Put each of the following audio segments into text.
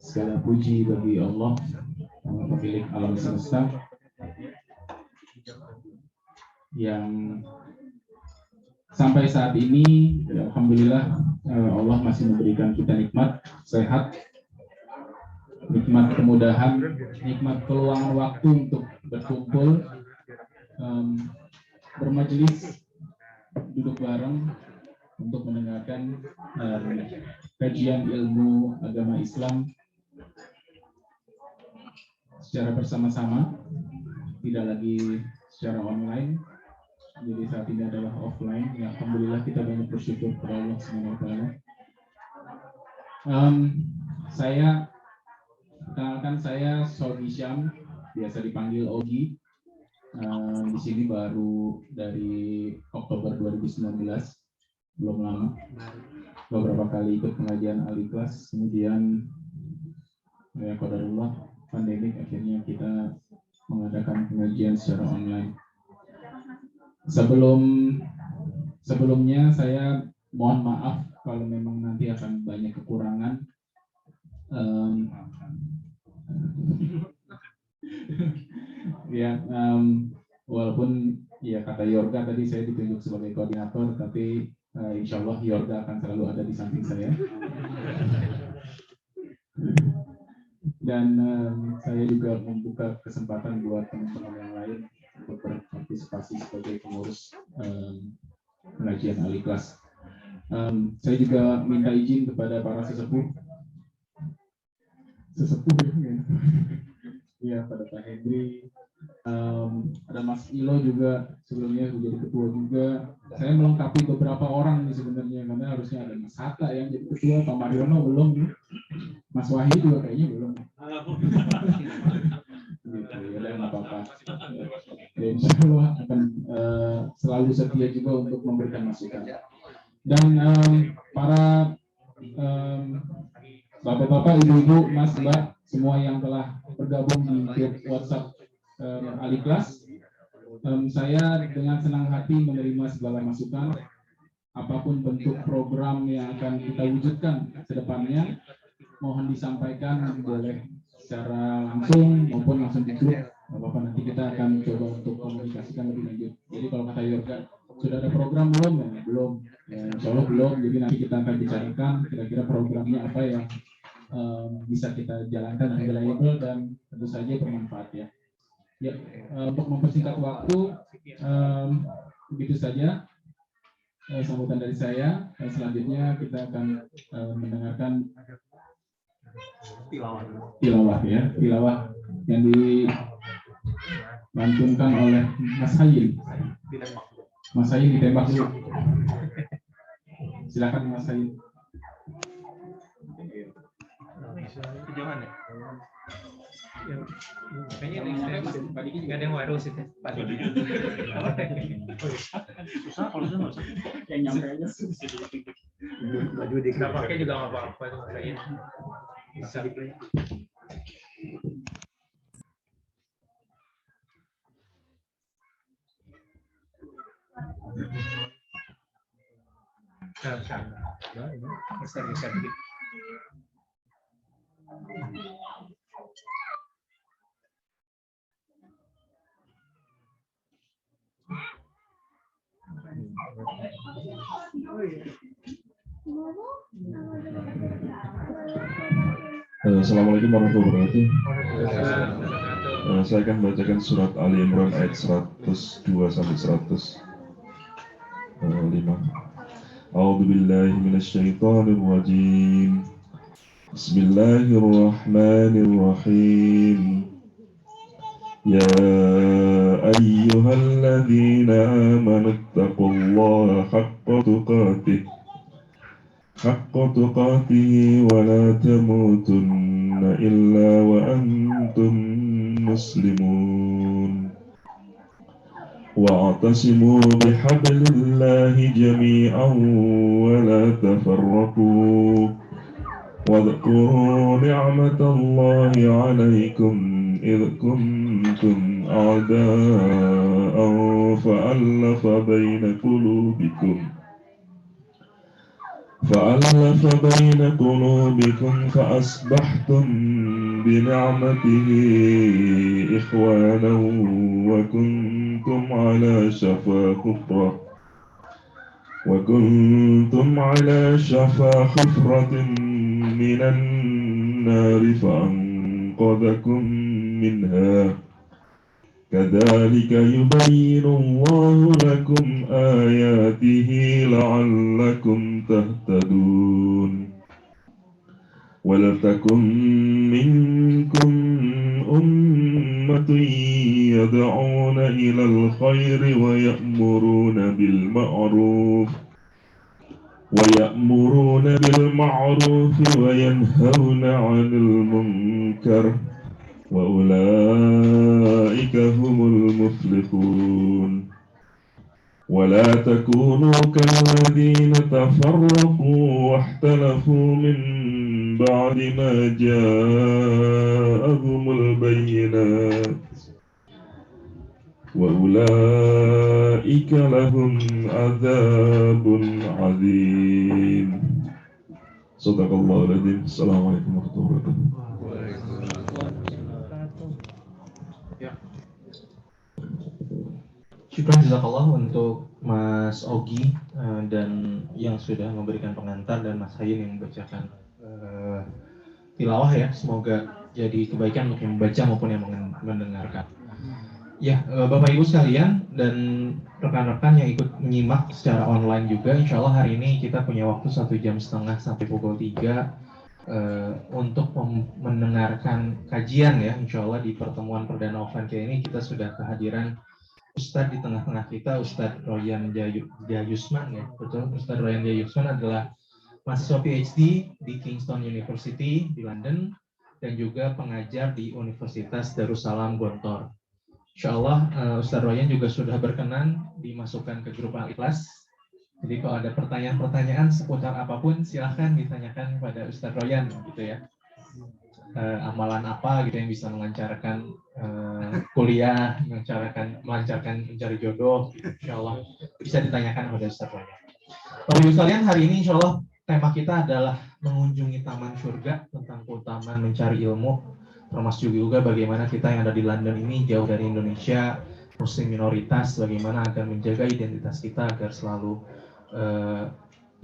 Segala puji bagi Allah, pemilik alam semesta, yang sampai saat ini, alhamdulillah, Allah masih memberikan kita nikmat sehat, nikmat kemudahan, nikmat peluang waktu untuk berkumpul, bermajelis, duduk bareng untuk mendengarkan kajian ilmu agama Islam secara bersama-sama, tidak lagi secara online. Jadi saat ini adalah offline. Ya, alhamdulillah kita banyak bersyukur kepada Allah SWT. Kenalkan saya Sogi Syam, biasa dipanggil Ogi. Di sini baru dari Oktober 2019, belum lama. Beberapa kali ikut pengajian Al-Ikhlas, kemudian ya qadarullah pandemik, akhirnya kita mengadakan pengajian secara online. Sebelumnya saya mohon maaf kalau memang nanti akan banyak kekurangan. Walaupun ya kata Yorga tadi saya ditunjuk sebagai koordinator, tapi insya Allah Yorga akan selalu ada di samping saya. Dan saya juga membuka kesempatan buat teman-teman yang lain untuk berpartisipasi sebagai pengurus pengajian Al-Ikhlas. Saya juga minta izin kepada para sesepuh ya, pada Pak Hendri, ada Mas Ilo juga sebelumnya menjadi ketua juga. Saya melengkapi beberapa orang nih sebenarnya, karena harusnya ada Mas Hatta yang jadi ketua, Pak Mariono belum, Mas Wahyu juga kayaknya belum. Ya, nggak apa-apa. Ya, insya Allah akan selalu setia juga untuk memberikan masukan. Dan para bapak-bapak, ibu-ibu, mas, mbak, semua yang telah bergabung di grup WhatsApp Al-Ikhlas, saya dengan senang hati menerima segala masukan, apapun bentuk program yang akan kita wujudkan ke depannya, mohon disampaikan boleh secara langsung maupun langsung di grup. Bapak, nanti kita akan coba untuk komunikasikan lebih lanjut. Jadi kalau kata Yorga, sudah ada program belum? Ya, belum. Ya, insya Allah belum. Jadi nanti kita akan bicarakan kira-kira programnya apa yang bisa kita jalankan yang reliable dan tentu saja bermanfaat ya. Ya, untuk mempersingkat waktu, begitu saja sambutan dari saya. Selanjutnya kita akan mendengarkan tilawah yang dilantunkan oleh Mas Hayyin. Mas Hayyin ditembak dulu. Silakan Mas Hayyin. Kejauhan ya? Kayaknya ini nggak ada yang waduh sih Pak Diki. Susah kalau susah yang nyampe aja. Baju di nggak pakai juga nggak apa-apa itu kayaknya bisa dipilih. Geser dikit. Assalamualaikum warahmatullahi wabarakatuh. Saya akan membacakan surat Ali Imran ayat 102 sampai 105. A'udzu billahi minasyaitonir rajim. Bismillahirrahmanirrahim. Ya ayyuhalladzina amanu taqullaha haqqa tuqatih wa la tamutunna illa wa antum muslimun. Wa'tasimu bihablillahi jami'an wa la tafarraqu. واذكروا نعمة الله عليكم إذ كنتم أعداء فألف بين قلوبكم فألف بين قلوبكم فأصبحتم بنعمته إخوانا وكنتم على شفا حفرة من النار فأنقذكم منها كذلك يبين الله لكم آياته لعلكم تهتدون ولتكن منكم أمة يدعون إلى الخير ويأمرون بالمعروف وينهون عن المنكر وأولئك هم المفلحون ولا تكونوا كالذين تفرقوا واختلفوا من بعد ما جاءهم البينات وأولئك لهم عذاب عظيم. صدق الله العظيم. السلام عليكم ورحمة الله وبركاته. Syukran jazakallah untuk Mas Ogi dan yang sudah memberikan pengantar dan Mas Hayin yang membacakan tilawah ya. Semoga jadi kebaikan untuk yang membaca maupun yang mendengarkan. Ya, Bapak Ibu sekalian dan rekan-rekan yang ikut menyimak secara online juga, insya Allah hari ini kita punya waktu 1,5 jam sampai pukul 3 untuk mendengarkan kajian ya. Insya Allah di pertemuan perdana offline ini kita sudah kehadiran Ustadz di tengah-tengah kita, Ustadz Royan Jayusman ya, betul. Ustadz Royan Jayusman adalah mahasiswa PhD di Kingston University di London dan juga pengajar di Universitas Darussalam Gontor. Insya Allah Ustadz Royan juga sudah berkenan dimasukkan ke grup Al-Ikhlas. Jadi kalau ada pertanyaan-pertanyaan seputar apapun silahkan ditanyakan kepada Ustadz Royan gitu ya. Amalan apa gitu yang bisa melancarkan kuliah, melancarkan mencari jodoh, insya Allah bisa ditanyakan kepada Ustaz Royan. Bapak Ibu sekalian, hari ini insya Allah tema kita adalah mengunjungi taman surga, tentang keutamaan mencari ilmu, termasuk juga bagaimana kita yang ada di London ini jauh dari Indonesia, muslim minoritas, bagaimana agar menjaga identitas kita agar selalu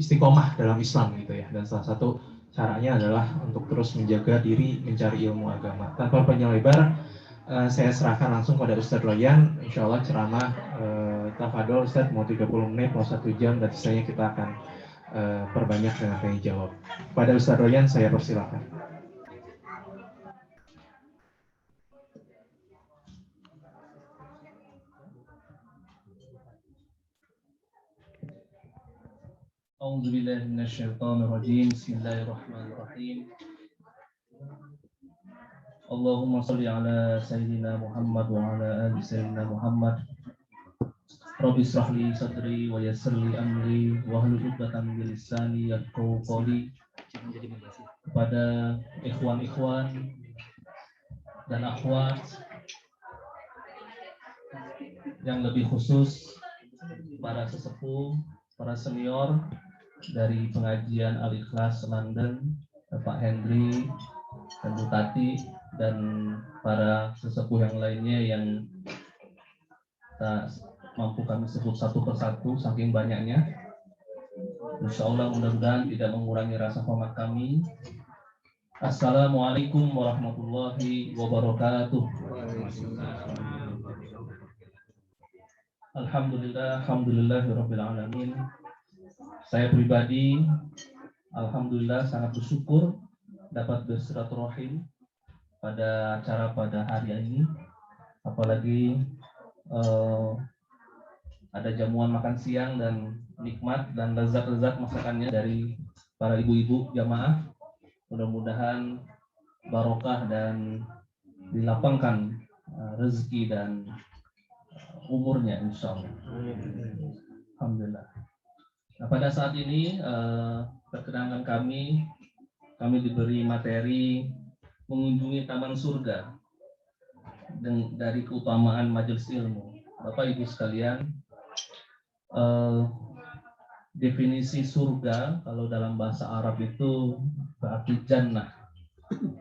istiqomah dalam Islam gitu ya. Dan salah satu caranya adalah untuk terus menjaga diri mencari ilmu agama. Tanpa panjang lebar, saya serahkan langsung pada Ustadz Royan. Insya Allah ceramah tafadol Ustadz mau 30 menit, mau 1 jam, dan sisanya kita akan perbanyak dengan tanya jawab. Pada Ustadz Royan saya persilakan. A'udzubillahi minasyaitonirrajim. Bismillahirrahmanirrahim. Allahumma shalli ala sayyidina Muhammad wa ala ali sayyidina Muhammad. Rabbi shrah li sadri wa yassir li amri wa hlul 'uqdatam min lisani yafqahu qawli. Kepada ikhwan-ikhwan dan akhwat yang lebih khusus para sesepuh, para senior dari pengajian Al-Ikhlas London, Pak Henry dan Bu Tati, dan para sesepuh yang lainnya yang tak mampu kami sebut satu persatu saking banyaknya. Insya Allah mudah-mudahan tidak mengurangi rasa hormat kami. Assalamualaikum warahmatullahi wabarakatuh. Alhamdulillahirabbil alamin. Saya pribadi alhamdulillah sangat bersyukur dapat bersilaturahim pada acara pada hari ini, apalagi ada jamuan makan siang dan nikmat dan lezat-lezat masakannya dari para ibu-ibu jamaah. Mudah-mudahan barokah dan dilapangkan rezeki dan umurnya insyaallah. Alhamdulillah. Nah, pada saat ini perkenankan kami diberi materi mengunjungi taman surga dari keutamaan majelis ilmu. Bapak Ibu sekalian, definisi surga kalau dalam bahasa Arab itu berarti jannah.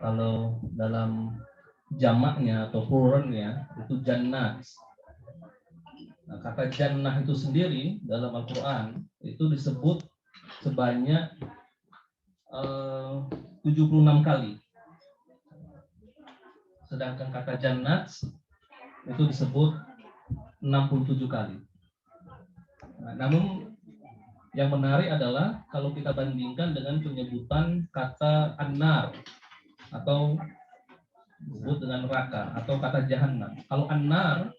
Kalau dalam jamaknya atau pluralnya itu jannat. Nah, kata jannah itu sendiri dalam Al-Quran itu disebut sebanyak 76 kali. Sedangkan kata jannat itu disebut 67 kali. Nah, namun yang menarik adalah kalau kita bandingkan dengan penyebutan kata an-nar atau disebut dengan neraka atau kata jahannam. Kalau an-nar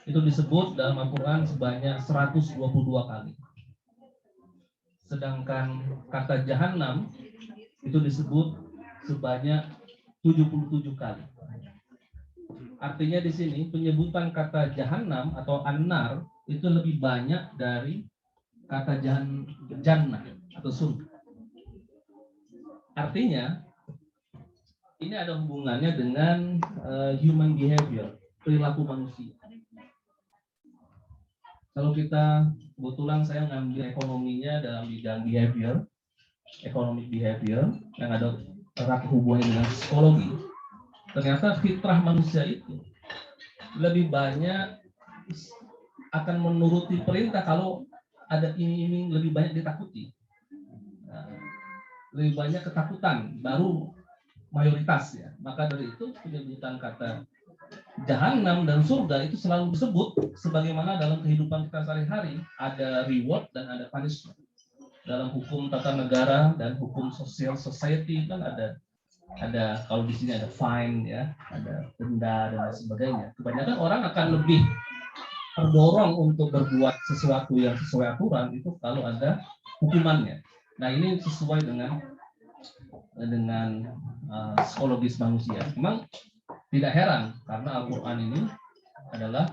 itu disebut dalam Al-Quran sebanyak 122 kali. Sedangkan kata jahannam itu disebut sebanyak 77 kali. Artinya di sini penyebutan kata jahannam atau an-nar itu lebih banyak dari kata jannah atau surga. Artinya ini ada hubungannya dengan human behavior, perilaku manusia. Kalau kita kebetulan saya ngambil ekonominya dalam bidang behavior, economic behavior yang ada erat hubungannya dengan psikologi. Ternyata fitrah manusia itu lebih banyak akan menuruti perintah kalau ada iming-iming, lebih banyak ditakuti. Nah, lebih banyak ketakutan baru mayoritas ya. Maka dari itu penyebutan kata jahanam dan surga itu selalu disebut sebagaimana dalam kehidupan kita sehari-hari ada reward dan ada punishment. Dalam hukum tata negara dan hukum sosial society kan ada kalau di sini ada fine ya, ada denda dan lain sebagainya. Kebanyakan orang akan lebih terdorong untuk berbuat sesuatu yang sesuai aturan itu kalau ada hukumannya. Nah, ini sesuai dengan psikologis manusia. Memang tidak heran karena Al-Quran ini adalah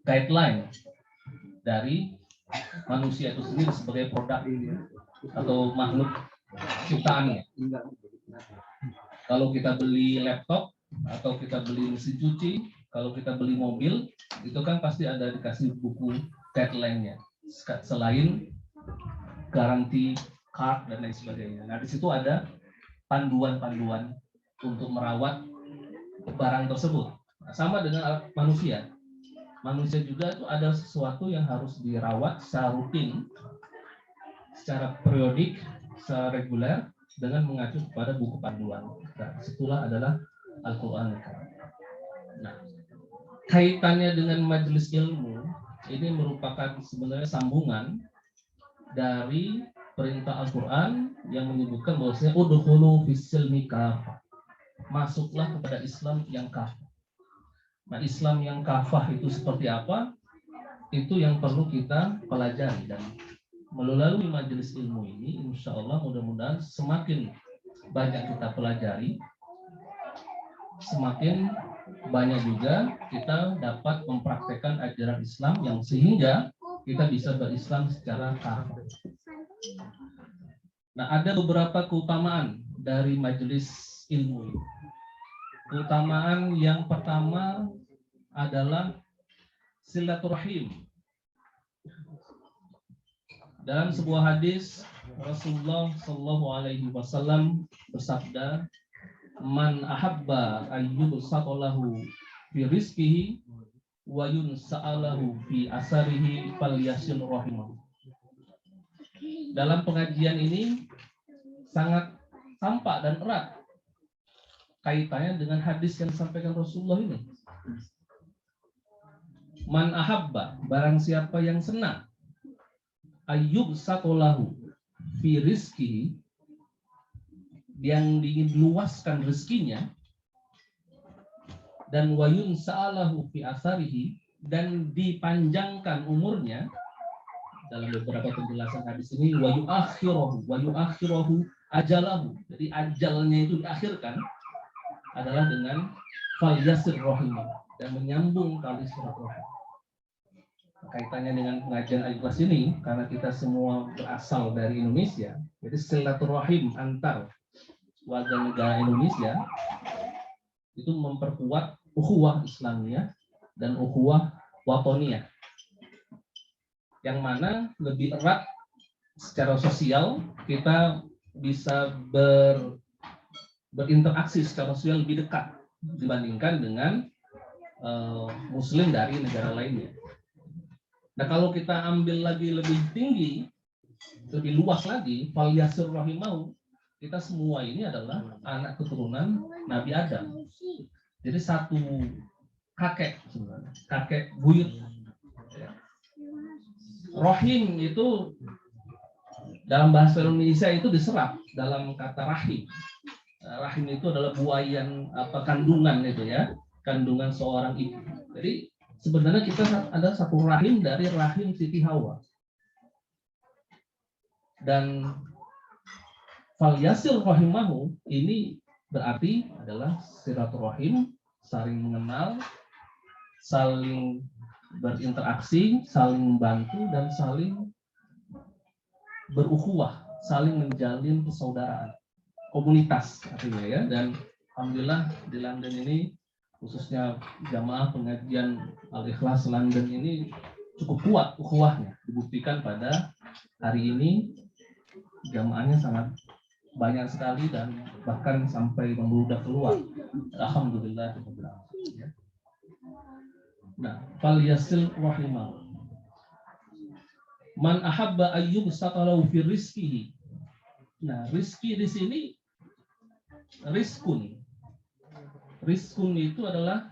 guideline dari manusia itu sendiri sebagai produk atau makhluk ciptaannya. Kalau kita beli laptop atau kita beli mesin cuci, kalau kita beli mobil, itu kan pasti ada dikasih buku guideline-nya. Selain garansi card dan lain sebagainya. Nah, di situ ada panduan-panduan untuk merawat barang tersebut. Nah, sama dengan manusia. Manusia juga itu ada sesuatu yang harus dirawat secara rutin, secara periodik, secara reguler, dengan mengacu kepada buku panduan. Nah, disitulah adalah Al-Quran. Nah, kaitannya dengan majelis ilmu ini merupakan sebenarnya sambungan dari perintah Al-Quran yang menyebutkan bahwasanya udkhulu fis-silmi kafah. Masuklah kepada Islam yang kafah. Nah, Islam yang kafah itu seperti apa? Itu yang perlu kita pelajari, dan melalui majelis ilmu ini insya Allah mudah-mudahan semakin banyak kita pelajari, semakin banyak juga kita dapat mempraktekkan ajaran Islam yang sehingga kita bisa berislam secara kafah. Nah, ada beberapa keutamaan dari majelis ilmu ini. Keutamaan yang pertama adalah silaturahim. Dalam sebuah hadis Rasulullah Shallallahu Alaihi Wasallam bersabda, "Man ahabba ayyubsaqalahu fi rizqihi wa yunsa'alahu fi asarihi falyasil rahimah." Dalam pengajian ini sangat tampak dan erat kaitannya dengan hadis yang disampaikan Rasulullah ini. Man ahabba, barang siapa yang senang, ayyub sakolahu fi rizkihi, yang ingin luaskan rezekinya, dan wayun sa'alahu fi asarihi, dan dipanjangkan umurnya. Dalam beberapa penjelasan hadis ini wayu akhirahu ajalahu, jadi ajalnya itu diakhirkan adalah dengan fal yasir rahimah, dan menyambung tali silaturahim. Kaitannya dengan pengajian Al-Ikhlas ini, karena kita semua berasal dari Indonesia, jadi silaturahim antar warga negara Indonesia itu memperkuat ukhuwah Islamiyah dan ukhuwah watoniyah, yang mana lebih erat secara sosial kita bisa berinteraksi secara sosial lebih dekat dibandingkan dengan Muslim dari negara lainnya. Nah, kalau kita ambil lagi lebih tinggi, lebih luas lagi, fal yasir rahimahu, kita semua ini adalah anak keturunan Nabi Adam. Jadi satu kakek sebenarnya, kakek buyut. Rahim itu dalam bahasa Indonesia itu diserap dalam kata rahim. Rahim itu adalah buayan kandungan itu ya, kandungan seorang ibu. Jadi sebenarnya kita ada satu rahim dari rahim Siti Hawa. Dan fal yasir rahimahu ini berarti adalah silaturahim, saling mengenal, saling berinteraksi, saling membantu, dan saling berukhuwah, saling menjalin persaudaraan, komunitas artinya ya. Dan alhamdulillah di London ini, khususnya jamaah pengajian Al-Ikhlas London ini cukup kuat ukhuwahnya, dibuktikan pada hari ini jamaahnya sangat banyak sekali dan bahkan sampai membludak keluar. Alhamdulillah. Nah, fal yasil rahimah. Man ahabba ayyub satalahu fi rizqihi. Nah, rizki di sini rizkun. Rizkun itu adalah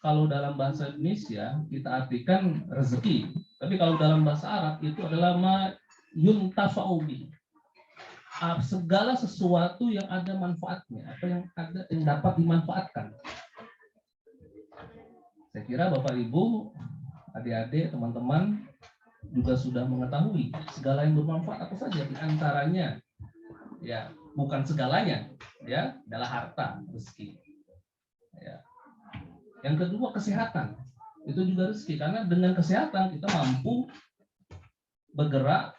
kalau dalam bahasa Indonesia kita artikan rezeki. Tapi kalau dalam bahasa Arab itu adalah ma yuntafa'u bi. Segala sesuatu yang ada manfaatnya atau yang dapat dimanfaatkan. Saya kira Bapak Ibu, adik-adik, teman-teman juga sudah mengetahui segala yang bermanfaat apa saja, di antaranya ya bukan segalanya ya adalah harta, rezeki. Ya. Yang kedua kesehatan, itu juga rezeki karena dengan kesehatan kita mampu bergerak,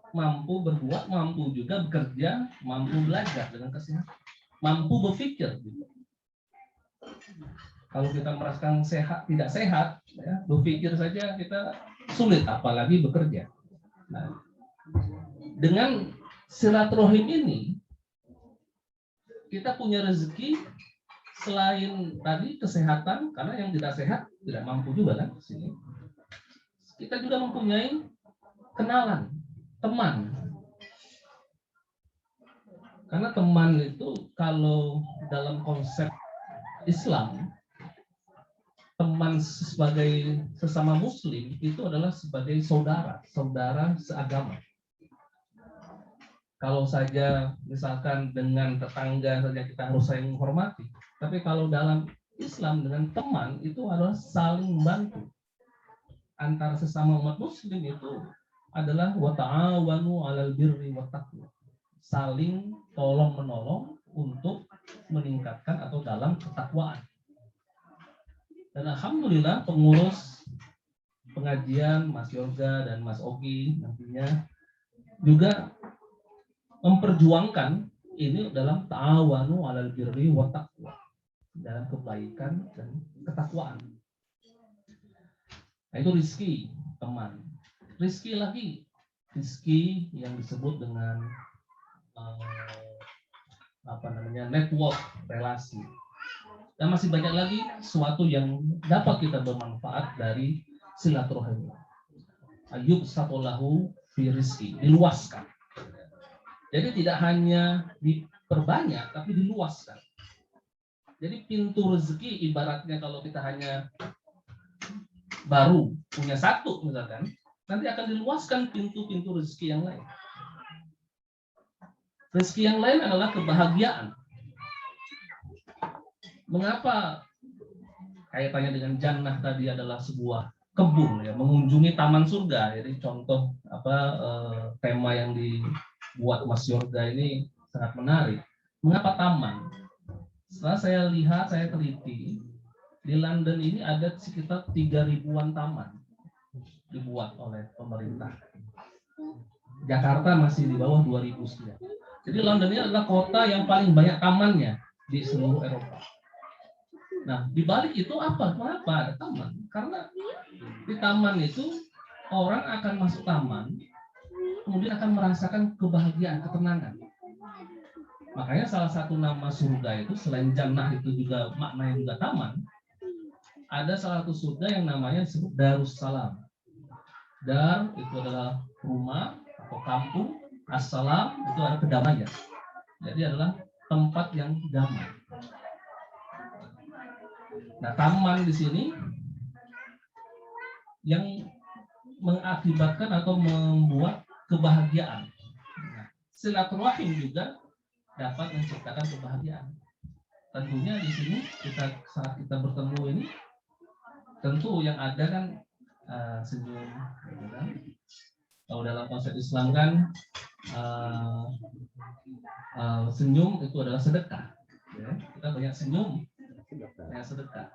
mampu berbuat, mampu juga bekerja, mampu belajar dengan kesehatan, mampu berpikir. Gitu. Kalau kita merasakan sehat, tidak sehat, ya, berpikir saja kita sulit, apalagi bekerja. Nah, dengan silaturahim ini, kita punya rezeki selain tadi kesehatan, karena yang tidak sehat tidak mampu juga kan di sini. Kita juga mempunyai kenalan, teman. Karena teman itu kalau dalam konsep Islam, teman sebagai sesama muslim itu adalah sebagai saudara seagama. Kalau saja misalkan dengan tetangga saja kita harus saling menghormati, tapi kalau dalam Islam dengan teman itu adalah saling membantu. Antara sesama umat muslim itu adalah wa ta'awanu 'alal birri wat taqwa. Saling tolong menolong untuk meningkatkan atau dalam ketakwaan. Dan alhamdulillah pengurus pengajian Mas Yoga dan Mas Ogi nantinya juga memperjuangkan ini dalam ta'awanu 'alal birri wat taqwa, dalam kebaikan dan ketakwaan. Nah, itu rizki teman. Rizki lagi, rizki yang disebut dengan network, relasi. Dan masih banyak lagi sesuatu yang dapat kita bermanfaat dari silaturahim. Ayub satolahu fi rizki, diluaskan. Jadi tidak hanya diperbanyak, tapi diluaskan. Jadi pintu rezeki ibaratnya kalau kita hanya baru punya satu misalkan, nanti akan diluaskan pintu-pintu rezeki yang lain. Rezeki yang lain adalah kebahagiaan. Mengapa kaitannya dengan jannah tadi adalah sebuah kebun ya, mengunjungi taman surga. Jadi contoh tema yang dibuat Mas Yorga ini sangat menarik. Mengapa taman? Setelah saya lihat, saya teliti, di London ini ada sekitar 3.000-an taman dibuat oleh pemerintah. Jakarta masih di bawah 2.000 sekian. Jadi London ini adalah kota yang paling banyak tamannya di seluruh Eropa. Nah, di balik itu apa? Kenapa ada taman? Karena di taman itu orang akan masuk taman kemudian akan merasakan kebahagiaan, ketenangan. Makanya salah satu nama surga itu selain jannah itu juga maknanya juga taman. Ada salah satu surga yang namanya disebut Darussalam. Dar itu adalah rumah atau kampung, assalam itu adalah kedamaian. Jadi adalah tempat yang damai. Nah, taman di sini yang mengakibatkan atau membuat kebahagiaan. Nah, silaturahim juga dapat menciptakan kebahagiaan. Tentunya di sini saat kita bertemu ini, tentu yang ada kan senyum. Gitu kan? Kalau dalam konsep Islam kan senyum itu adalah sedekah. Ya, kita banyak senyum, banyak sedekah.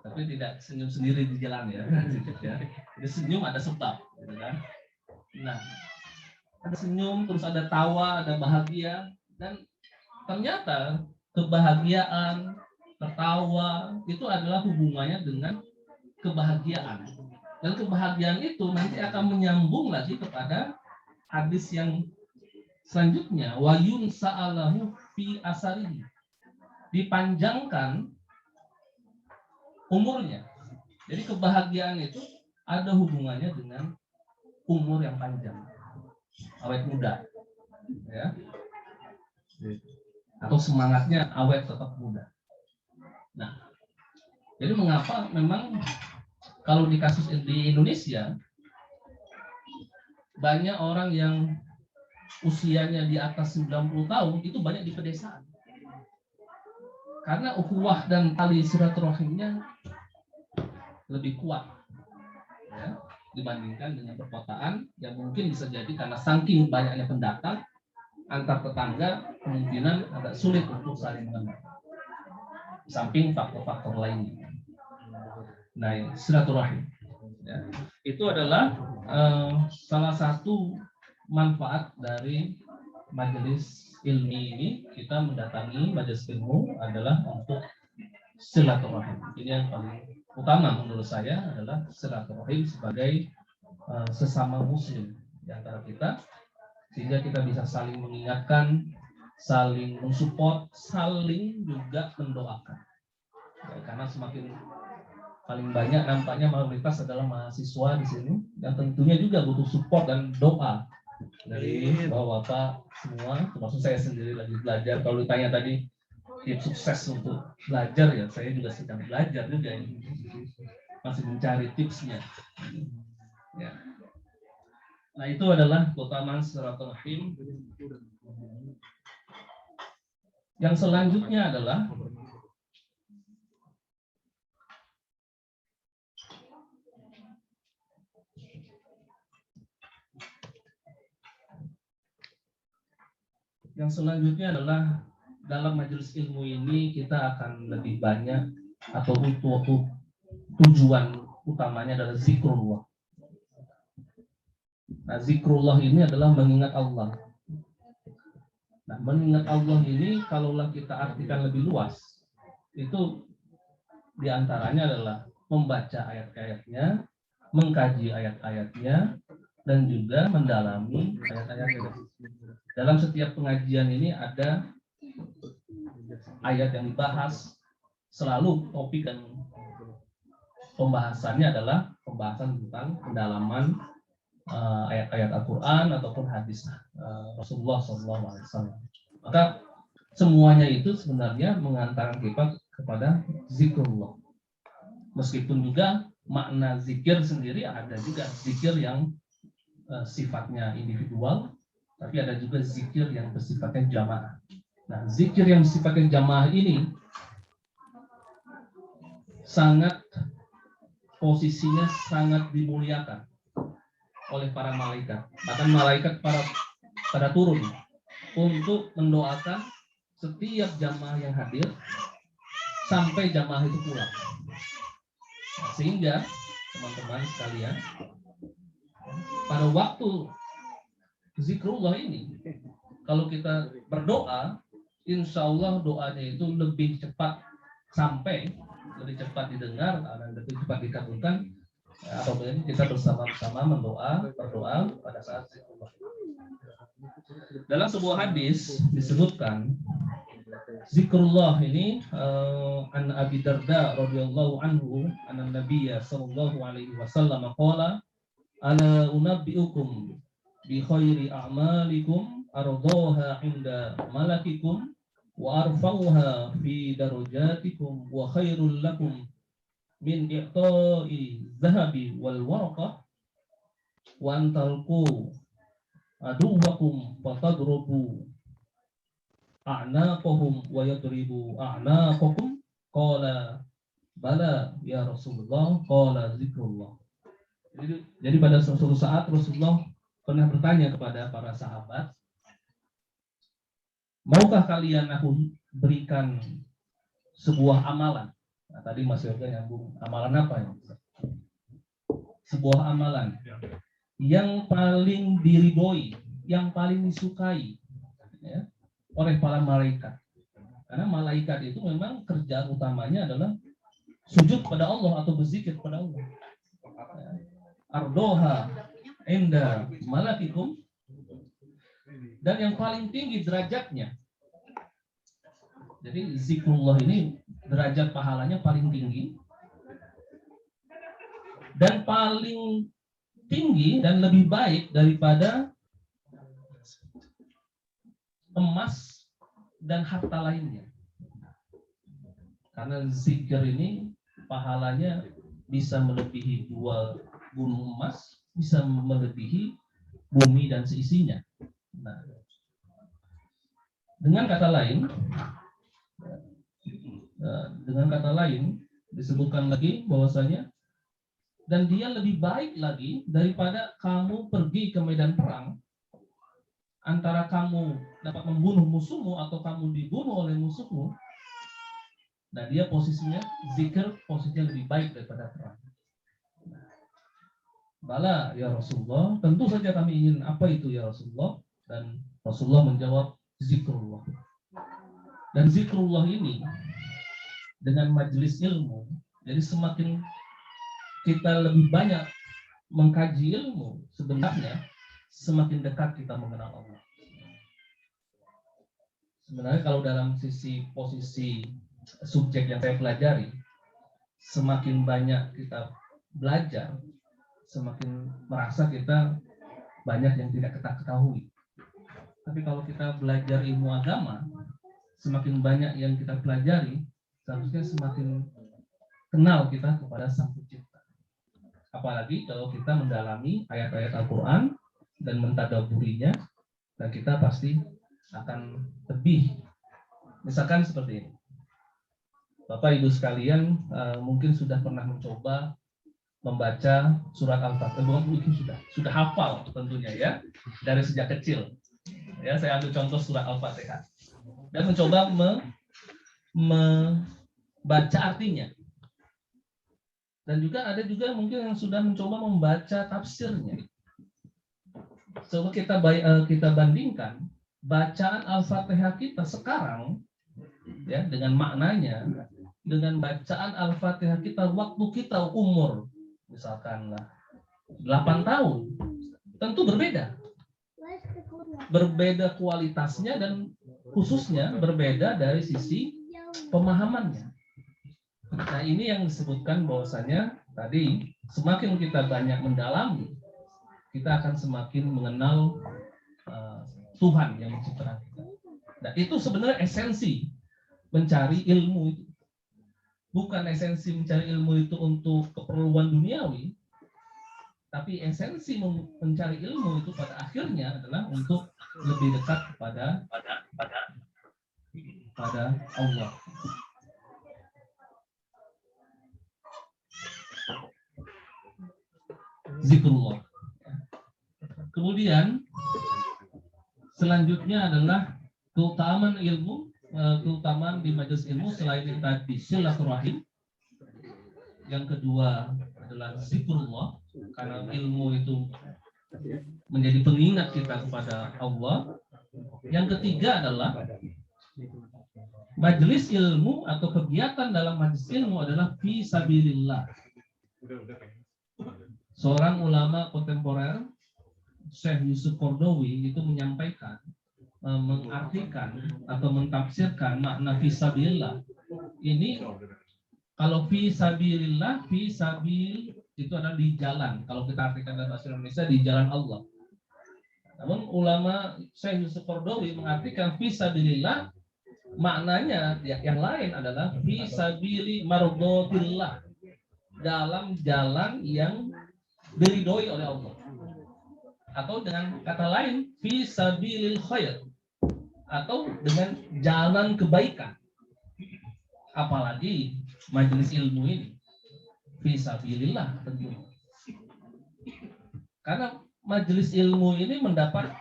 Tapi tidak senyum sendiri di jalan ya. Jadi senyum ada sebab, gitu kan? Nah, ada senyum, terus ada tawa, ada bahagia, dan ternyata kebahagiaan, tertawa itu adalah hubungannya dengan kebahagiaan. Dan kebahagiaan itu nanti akan menyambung lagi kepada hadis yang selanjutnya, wa yunsa'alahu fi asarihi. Dipanjangkan umurnya. Jadi kebahagiaan itu ada hubungannya dengan umur yang panjang, awet muda, ya, atau semangatnya awet tetap muda. Nah, jadi mengapa memang kalau di kasus di Indonesia banyak orang yang usianya di atas 90 tahun itu banyak di pedesaan. Karena ukhuwah dan tali silaturahimnya lebih kuat, ya, dibandingkan dengan perkotaan yang mungkin bisa jadi karena saking banyaknya pendatang antar tetangga kemungkinan agak sulit untuk saling mengenal. Samping faktor-faktor lainnya. Nah, silaturahim, ya, itu adalah salah satu manfaat dari majelis ilmi ini. Kita mendatangi majelis ilmu adalah untuk silaturahim. Ini yang paling utama menurut saya adalah silaturahim sebagai sesama muslim di antara kita, sehingga kita bisa saling mengingatkan, saling mensupport, saling juga mendoakan. Ya, karena semakin paling banyak nampaknya mayoritas adalah mahasiswa di sini yang tentunya juga butuh support dan doa dari bapak-bapak semua, termasuk saya sendiri lagi belajar. Kalau ditanya tadi tips sukses untuk belajar, ya saya juga sedang belajar juga ini, masih mencari tipsnya. Ya. Nah, itu adalah keutamaan silaturahim. Yang selanjutnya adalah dalam majelis ilmu ini kita akan lebih banyak atau untuk tujuan utamanya adalah zikrullah. Nah, zikrullah ini adalah mengingat Allah. Nah, mengingat Allah ini kalaulah kita artikan lebih luas, itu diantaranya adalah membaca ayat-ayatnya, mengkaji ayat-ayatnya, dan juga mendalami ayat-ayatnya. Dalam setiap pengajian ini ada ayat yang dibahas, selalu topik dan pembahasannya adalah pembahasan tentang pendalaman ayat-ayat Al-Quran ataupun hadis Rasulullah SAW. Maka semuanya itu sebenarnya mengantarkan kita kepada zikrullah. Meskipun juga makna zikir sendiri ada juga zikir yang sifatnya individual, tapi ada juga zikir yang bersifatnya jamaah. Nah, zikir yang bersifatnya jamaah ini posisinya sangat dimuliakan oleh para malaikat. Bahkan malaikat pada turun untuk mendoakan setiap jamaah yang hadir sampai jamaah itu pulang. Sehingga teman-teman sekalian, pada waktu zikrullah ini, kalau kita berdoa, insya Allah doanya itu lebih cepat sampai, lebih cepat didengar, dan lebih cepat dikabulkan Apabila kita bersama-sama berdoa pada saat zikrullah. Dalam sebuah hadis disebutkan zikrullah ini an Abi Darda radhiyallahu anhu anna Nabiyya sallallahu alaihi wasallam qala ala unabbiukum bi khairi a'malikum ardaha inda malakikum wa arfa'uha fi darajatikum wa khairul lakum min i'ta'i dhahabi wal waraqah wa antalqu aduwakum fatadrubu a'naqahum wa yadribu a'naqakum qala bala ya Rasulullah qala zikrullah. Jadi pada suatu saat Rasulullah pernah bertanya kepada para sahabat, maukah kalian aku berikan sebuah amalan? Nah, tadi Mas Yoga nyambung, amalan apa ya? Sebuah amalan yang paling diridhoi, yang paling disukai ya, oleh para malaikat. Karena malaikat itu memang kerjaan utamanya adalah sujud pada Allah atau berzikir pada Allah. Ardoha inda malakikum, dan yang paling tinggi derajatnya. Jadi zikrullah ini derajat pahalanya paling tinggi dan paling tinggi dan lebih baik daripada emas dan harta lainnya. Karena zikir ini pahalanya bisa melebihi 2 gunung emas, bisa melebihi bumi dan seisinya. Nah, dengan kata lain disebutkan lagi bahwasanya dan dia lebih baik lagi daripada kamu pergi ke medan perang, antara kamu dapat membunuh musuhmu atau kamu dibunuh oleh musuhmu. Nah, dia posisinya zikir posisinya lebih baik daripada perang. Bala ya Rasulullah, tentu saja kami ingin, apa itu ya Rasulullah? Dan Rasulullah menjawab zikrullah. Dan zikrullah ini dengan majelis ilmu, jadi semakin kita lebih banyak mengkaji ilmu, sebenarnya semakin dekat kita mengenal Allah. Sebenarnya kalau dalam posisi subjek yang saya pelajari, semakin banyak kita belajar, semakin merasa kita banyak yang tidak kita ketahui. Tapi kalau kita belajar ilmu agama, semakin banyak yang kita pelajari, seharusnya semakin kenal kita kepada Sang Pencipta. Apalagi kalau kita mendalami ayat-ayat Al-Quran dan mentadaburinya, dan kita pasti akan lebih. Misalkan seperti ini. Bapak Ibu sekalian mungkin sudah pernah mencoba membaca surat Al-Fatihah. Mungkin sudah hafal tentunya ya, dari sejak kecil. Ya, saya ambil contoh surat Al-Fatihah dan mencoba membaca artinya. Dan juga ada juga mungkin yang sudah mencoba membaca tafsirnya. Coba kita bandingkan bacaan Al-Fatihah kita sekarang ya dengan maknanya dengan bacaan Al-Fatihah kita waktu kita umur misalkanlah 8 tahun, tentu berbeda. Berbeda kualitasnya dan khususnya berbeda dari sisi pemahamannya. Nah, ini yang disebutkan bahwasanya tadi semakin kita banyak mendalami, kita akan semakin mengenal Tuhan yang menciptakan kita. Nah, itu sebenarnya esensi mencari ilmu itu. Bukan esensi mencari ilmu itu untuk keperluan duniawi, tapi esensi mencari ilmu itu pada akhirnya adalah untuk lebih dekat kepada Allah. Zikrullah. Kemudian selanjutnya adalah keutamaan ilmu, keutamaan di majelis ilmu selain itu tadi silaturahim. Yang kedua adalah zikrullah, karena ilmu itu menjadi pengingat kita kepada Allah. Yang ketiga adalah majelis ilmu atau kegiatan dalam majelis ilmu adalah fi sabilillah, Seorang ulama kontemporer, Syekh Yusuf Qaradawi, itu menyampaikan, mengartikan atau mentafsirkan makna fisabilillah. Ini kalau fisabilillah, fisabil itu adalah di jalan. Kalau kita artikan dalam bahasa Indonesia, di jalan Allah. Namun ulama Syekh Yusuf Qaradawi mengartikan fisabilillah, maknanya yang lain adalah fisabili mardhatillah, dalam jalan yang diridhoi oleh Allah. Atau dengan kata lain, fisabilil khair, atau dengan jalan kebaikan. Apalagi majelis ilmu ini fisabilillah tentunya. Karena majelis ilmu ini mendapat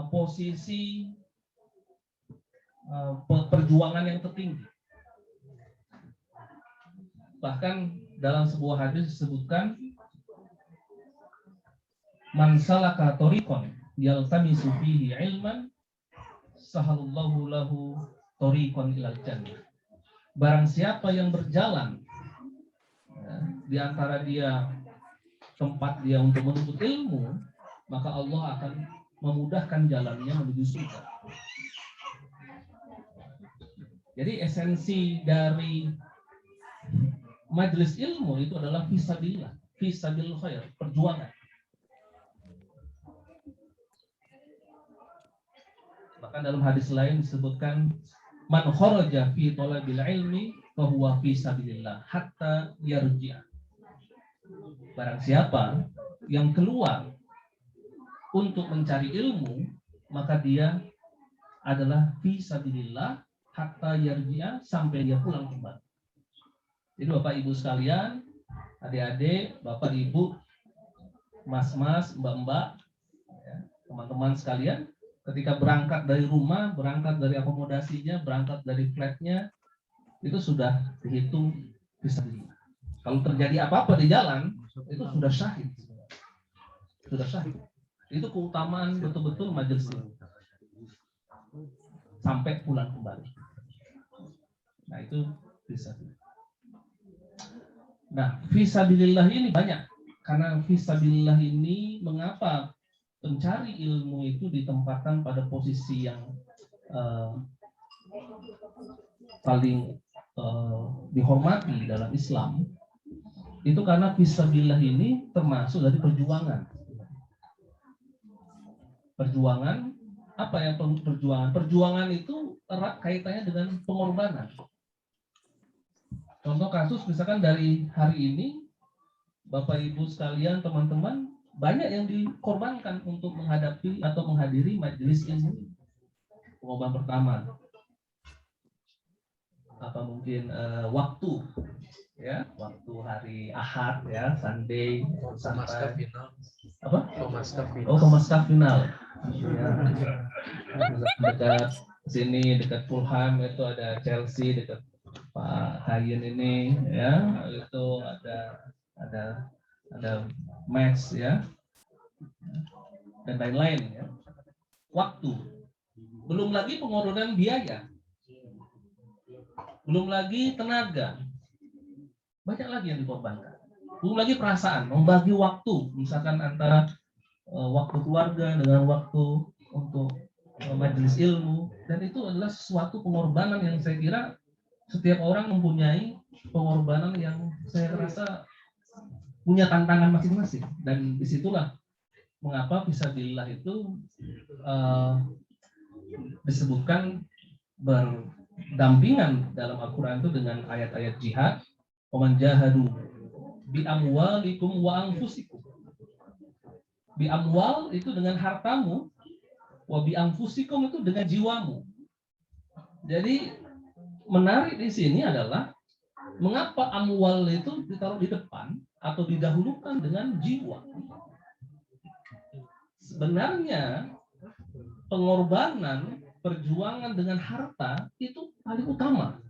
posisi perjuangan yang tertinggi. Bahkan dalam sebuah hadis disebutkan, man salaka tariqan yaltamisu fihi ilman sahalallahu lahu tariqan ilal jannah. Barang siapa yang berjalan di antara dia tempat dia untuk menuntut ilmu, maka Allah akan memudahkan jalannya menuju surga. Jadi esensi dari majelis ilmu itu adalah fisabilillah, fisabil khair, perjuangan. Bahkan dalam hadis lain disebutkan, man kharaja fi talabil ilmi fa huwa fisabilillah hatta yarji'a. Barang siapa yang keluar untuk mencari ilmu, maka dia adalah fisabilillah hatta yarji'a, sampai dia pulang kembali. Jadi Bapak Ibu sekalian, adik-adik, Bapak Ibu, mas-mas, mbak-mbak, teman-teman sekalian, ketika berangkat dari rumah, berangkat dari akomodasinya, berangkat dari flatnya, itu sudah dihitung fisabilillah. Kalau terjadi apa-apa di jalan, itu sudah syahid. Sudah syahid. Itu keutamaan betul-betul majelis ilmu. Sampai pulang kembali. Nah, itu fisabilillah. Nah, fisabilillah ini banyak. Karena fisabilillah ini, mengapa pencari ilmu itu ditempatkan pada posisi yang paling dihormati dalam Islam, itu karena fisabilillah ini termasuk dari perjuangan. Perjuangan, apa yang perjuangan? Perjuangan itu erat kaitannya dengan pengorbanan. Contoh kasus misalkan dari hari ini, Bapak Ibu sekalian, teman-teman, banyak yang dikorbankan untuk menghadapi atau menghadiri majelis ilmu. Pengorbanan pertama, apa mungkin waktu, ya, waktu hari Ahad, ya, Sunday, sampai apa? Thomas Cup final. Ya. Dekat sini, dekat Fulham itu ada Chelsea, dekat Pak Hayen ini, ya, itu ada match, ya, dan lain-lain, ya. Waktu, belum lagi pengorbanan biaya, belum lagi tenaga, banyak lagi yang dikorbankan, belum lagi perasaan, membagi waktu, misalkan antara waktu keluarga dengan waktu untuk majelis ilmu, dan itu adalah sesuatu pengorbanan yang saya kira setiap orang mempunyai pengorbanan yang saya rasa punya tantangan masing-masing, dan disitulah mengapa fisabilillah itu disebutkan berdampingan dalam Al-Quran itu dengan ayat-ayat jihad, waman jahadu bi amwalikum wa anfusikum. Bi amwal itu dengan hartamu, wa bi anfusikum itu dengan jiwamu. Jadi menarik di sini adalah mengapa amwal itu ditaruh di depan atau didahulukan dengan jiwa. Sebenarnya pengorbanan, perjuangan dengan harta itu paling utama.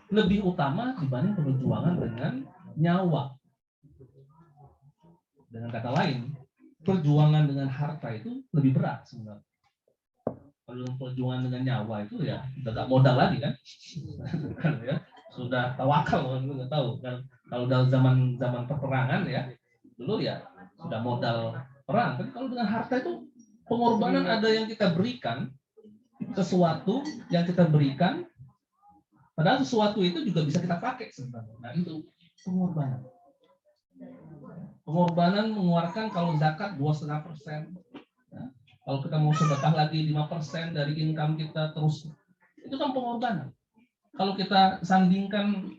Lebih utama dibanding perjuangan dengan nyawa. Dengan kata lain, perjuangan dengan harta itu lebih berat sebenarnya. Kalau dalam perjuangan dengan nyawa itu ya udah gak modal lagi kan, ya sudah tawakal, nggak tahu kan. Kalau dalam zaman peperangan ya dulu ya sudah modal perang. Tapi kalau dengan harta itu pengorbanan, ada yang kita berikan, sesuatu yang kita berikan, padahal sesuatu itu juga bisa kita pakai sebenarnya. Nah itu pengorbanan. Pengorbanan mengeluarkan kalau zakat 2,5%. Ya. Kalau kita mau sedekah lagi 5% dari income kita terus, itu kan pengorbanan. Kalau kita sandingkan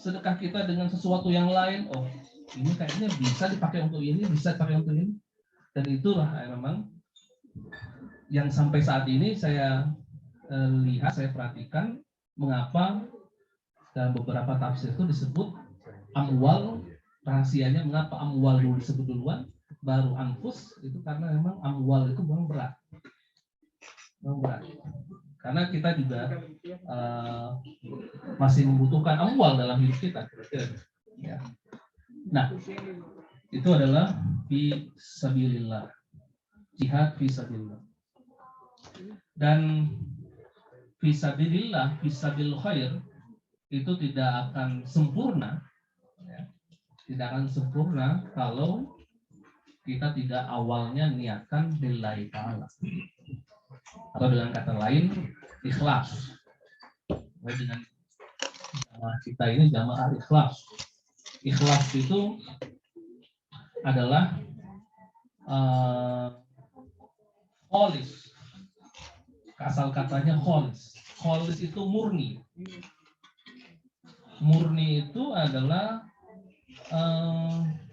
sedekah kita dengan sesuatu yang lain, oh ini kayaknya bisa dipakai untuk ini, bisa dipakai untuk ini. Dan itulah memang yang sampai saat ini saya lihat, saya perhatikan mengapa dalam beberapa tafsir itu disebut amwal. Rahasianya mengapa amwal dulu disebut duluan, baru anfus, itu karena memang amwal itu memang berat. Karena kita juga masih membutuhkan amwal dalam hidup kita. Ya. Nah, itu adalah fi sabilillah, jihad fi sabilillah. Dan fi sabilillah, fi sabil khair itu tidak akan sempurna, ya. Tidak akan sempurna kalau kita tidak awalnya niatkan lillahi ta'ala. Atau dengan kata lain, ikhlas. Dengan kita ini jamaah ikhlas. Ikhlas itu adalah kholis. Asal katanya kholis. Kholis itu murni. Murni itu adalah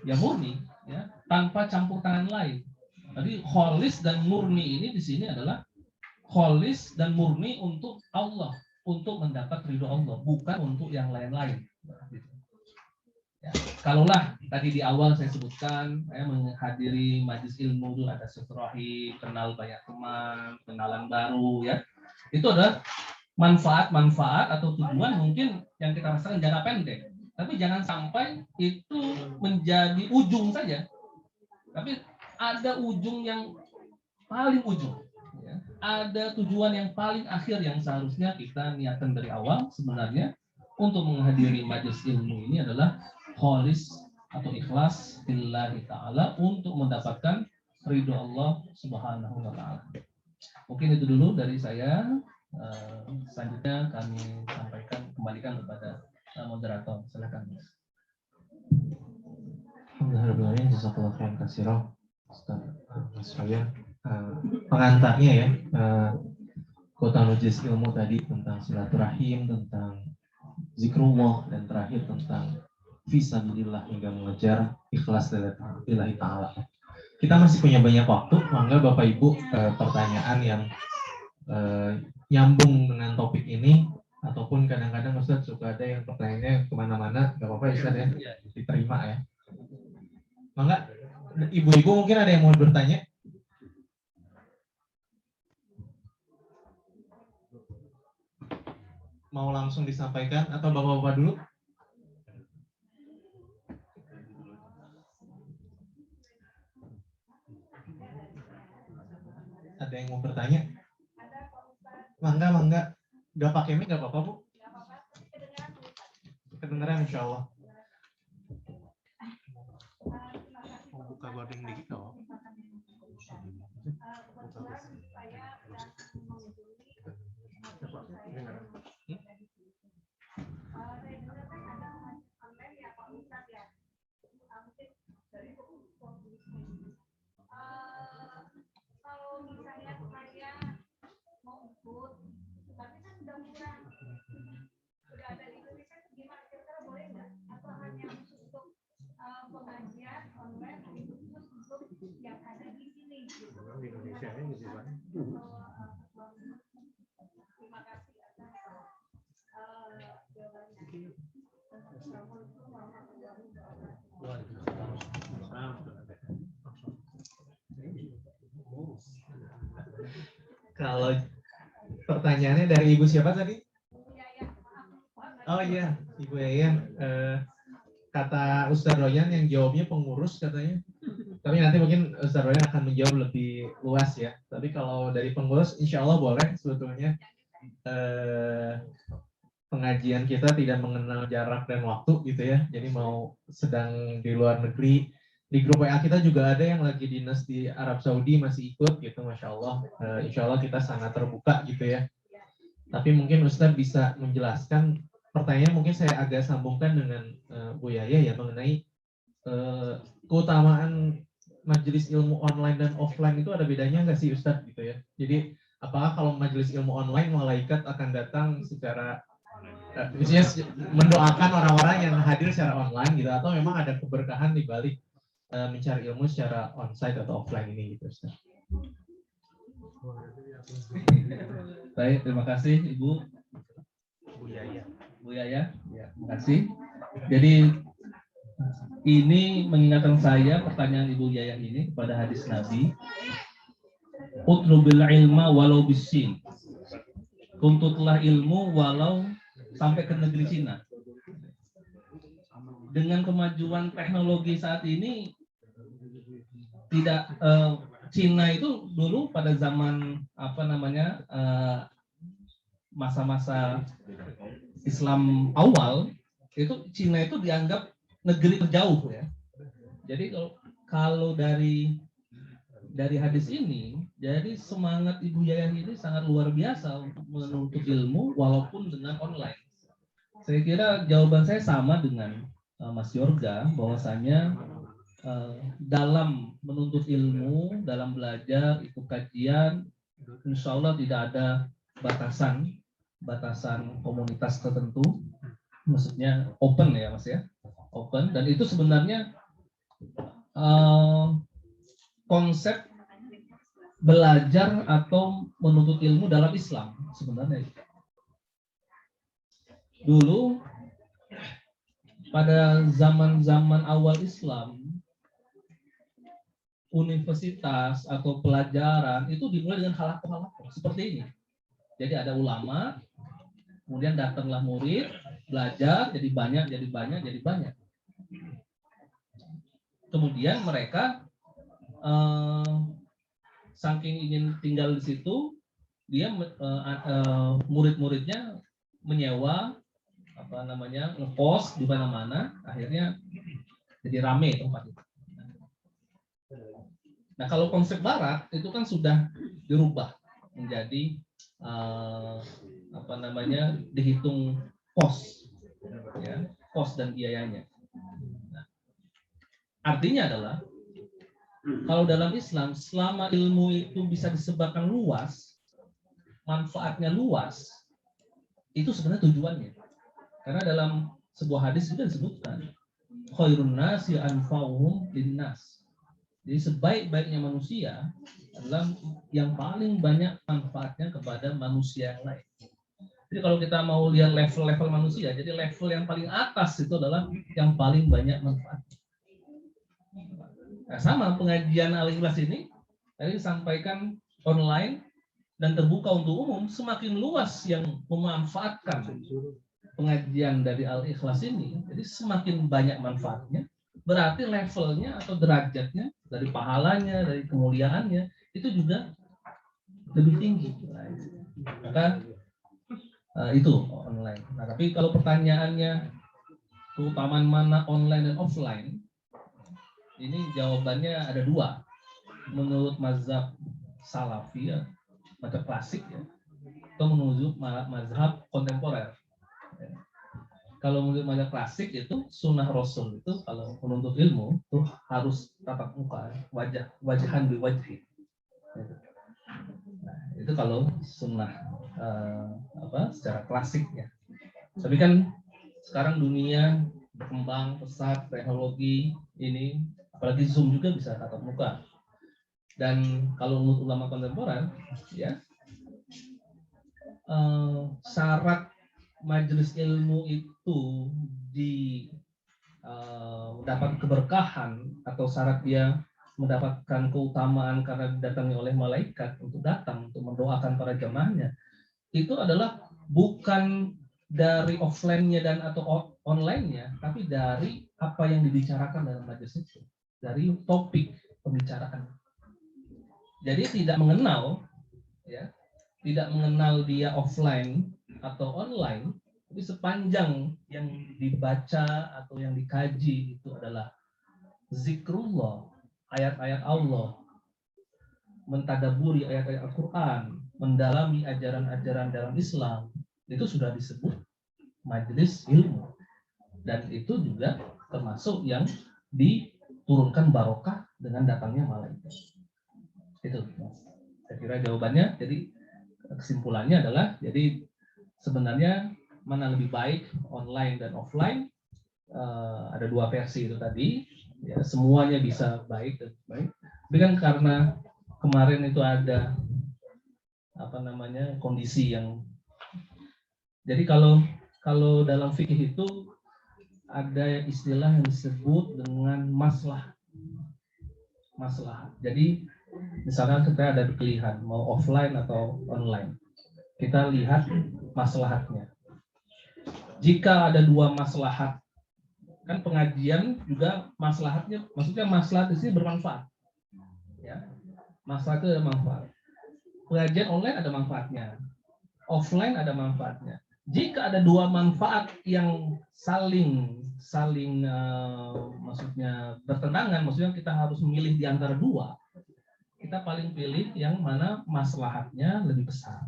ya murni, ya, tanpa campur tangan lain. Jadi kholis dan murni ini di sini adalah kholis dan murni untuk Allah, untuk mendapat ridho Allah, bukan untuk yang lain-lain. Ya. Kalaulah tadi di awal saya sebutkan, saya menghadiri majelis ilmu itu ada silaturahmi, kenal banyak teman, kenalan baru, ya. Itu adalah manfaat-manfaat atau tujuan mungkin yang kita rasakan jangka pendek. Tapi jangan sampai itu menjadi ujung saja. Tapi ada ujung yang paling ujung. Ya. Ada tujuan yang paling akhir yang seharusnya kita niatkan dari awal sebenarnya untuk menghadiri majelis ilmu ini adalah kholis atau ikhlas lillahi ta'ala untuk mendapatkan ridho Allah Subhanahu wa ta'ala. Mungkin itu dulu dari saya. Selanjutnya kami kembalikan kepada moderator. Silakan, Mas. Alhamdulillah, jazakallahu khairan katsiran Ustaz Mas Ryan. Pengantarnya ya, kota majelis ilmu tadi tentang silaturahim, tentang zikrullah, dan terakhir tentang fisabilillah hingga mengejar ikhlas lillahi ta'ala. Kita masih punya banyak waktu, mangga Bapak Ibu pertanyaan yang nyambung dengan topik ini, ataupun kadang-kadang Ustaz suka ada yang pertanyaannya kemana-mana, nggak apa-apa Ustaz ya, diterima ya. Mangga, ibu-ibu mungkin ada yang mau bertanya? Mau langsung disampaikan atau bapak-bapak dulu? Ada yang mau bertanya? Mangga. Udah pakai mic nggak apa-apa, Bu? Kedengeran insya Allah. Mau buka gorden dikit dong. Kalau misalnya saya mau ikut, tapi kan udah murah, udah ada di Indonesia, gimana kira-kira boleh nggak? Atau hanya khusus untuk pengajian online, khusus untuk yang ada di sini? Di Indonesia ini gitu kan. Terima kasih atas jawabannya. Assalamualaikum warahmatullahi wabarakatuh. Kalau pertanyaannya dari Ibu siapa tadi? Oh iya, Ibu Yayan. Kata Ustaz Royan yang jawabnya pengurus katanya. Tapi nanti mungkin Ustaz Roy akan menjawab lebih luas ya. Tapi kalau dari pengurus, insya Allah boleh sebetulnya pengajian kita tidak mengenal jarak dan waktu gitu ya. Jadi mau sedang di luar negeri, di grup WA kita juga ada yang lagi dinas di Arab Saudi masih ikut gitu, Masya Allah. Insya Allah kita sangat terbuka gitu ya. Tapi mungkin Ustaz bisa menjelaskan, pertanyaan mungkin saya agak sambungkan dengan Bu Yaya ya mengenai keutamaan majelis ilmu online dan offline itu ada bedanya nggak sih Ustaz gitu ya? Jadi apakah kalau majelis ilmu online malaikat akan datang secara misalnya mendoakan orang-orang yang hadir secara online gitu, atau memang ada keberkahan di balik mencari ilmu secara onsite atau offline ini gitu Ustaz? Baik, terima kasih Ibu. Bu Yaya. Bu Yaya, ya, terima kasih. Jadi ini mengingatkan saya pertanyaan Ibu Yaya ini kepada hadis Nabi. Utlubil ilma walau bisin. Tuntutlah ilmu walau sampai ke negeri Cina. Dengan kemajuan teknologi saat ini, tidak Cina itu dulu pada zaman masa-masa Islam awal, itu Cina itu dianggap negeri terjauh ya. Jadi kalau dari hadis ini, jadi semangat Ibu Yayah ini sangat luar biasa untuk menuntut ilmu walaupun dengan online. Saya kira jawaban saya sama dengan Mas Yorga, bahwasanya dalam menuntut ilmu, dalam belajar, ikut kajian, insya Allah tidak ada batasan komunitas tertentu, maksudnya open ya Mas ya, open. Dan itu sebenarnya konsep belajar atau menuntut ilmu dalam Islam sebenarnya. Dulu pada zaman awal Islam, universitas atau pelajaran itu dimulai dengan halaqah seperti ini. Jadi ada ulama, kemudian datanglah murid, belajar, jadi banyak. Kemudian mereka saking ingin tinggal di situ, dia murid-muridnya menyewa ngekos di mana-mana, akhirnya jadi rame tempat itu. Nah, kalau konsep Barat itu kan sudah dirubah menjadi dihitung kos, ya, kos dan biayanya. Nah, artinya adalah kalau dalam Islam, selama ilmu itu bisa disebarkan luas, manfaatnya luas, itu sebenarnya tujuannya. Karena dalam sebuah hadis juga disebutkan, khairun nasi anfa'uhum linnas. Jadi sebaik-baiknya manusia adalah yang paling banyak manfaatnya kepada manusia yang lain. Jadi kalau kita mau lihat level-level manusia, jadi level yang paling atas itu adalah yang paling banyak manfaat. Nah, sama pengajian Al-Ikhlas ini tadi disampaikan online dan terbuka untuk umum, semakin luas yang memanfaatkan pengajian dari Al-Ikhlas ini, jadi semakin banyak manfaatnya, berarti levelnya atau derajatnya dari pahalanya, dari kemuliaannya itu juga lebih tinggi. Maka itu online. Nah, tapi kalau pertanyaannya keutamaan mana online dan offline, ini jawabannya ada dua. Menurut mazhab salafi, ya, mazhab klasik ya, atau menurut mazhab kontemporer. Ya. Kalau menurut mazhab klasik itu sunnah Rasul itu kalau menuntut ilmu itu harus tatap muka, wajahan bi wajhi. Nah, itu kalau sunnah secara klasik ya. Tapi kan sekarang dunia berkembang pesat, teknologi ini, apalagi Zoom juga bisa tatap muka. Dan kalau menurut ulama kontemporer, ya syarat majelis ilmu itu mendapat keberkahan atau syarat dia mendapatkan keutamaan karena didatangi oleh malaikat untuk datang untuk mendoakan para jemaahnya, itu adalah bukan dari offline-nya dan atau online-nya, tapi dari apa yang dibicarakan dalam majelis itu, dari topik pembicaraan. Jadi tidak mengenal, ya, tidak mengenal dia offline atau online, tapi sepanjang yang dibaca atau yang dikaji itu adalah zikrullah, ayat-ayat Allah, mentadaburi ayat-ayat Al-Quran, mendalami ajaran-ajaran dalam Islam, itu sudah disebut majelis ilmu. Dan itu juga termasuk yang diturunkan barokah dengan datangnya malaikat. Itu, saya kira jawabannya. Jadi kesimpulannya adalah, jadi sebenarnya mana lebih baik, online dan offline? Ada dua versi itu tadi. Ya, semuanya bisa baik dan baik. Tapi kan karena kemarin itu ada kondisi yang, jadi kalau dalam fikih itu ada istilah yang disebut dengan maslahat. Jadi misalkan kita ada pilihan mau offline atau online, kita lihat maslahatnya. Jika ada dua maslahat, kan pengajian juga maslahatnya, maksudnya maslahat di sini bermanfaat, ya, maslahat itu ada manfaat. Pengajian online ada manfaatnya, offline ada manfaatnya. Jika ada dua manfaat yang saling maksudnya bertentangan, maksudnya kita harus memilih di antara dua, kita paling pilih yang mana maslahatnya lebih besar.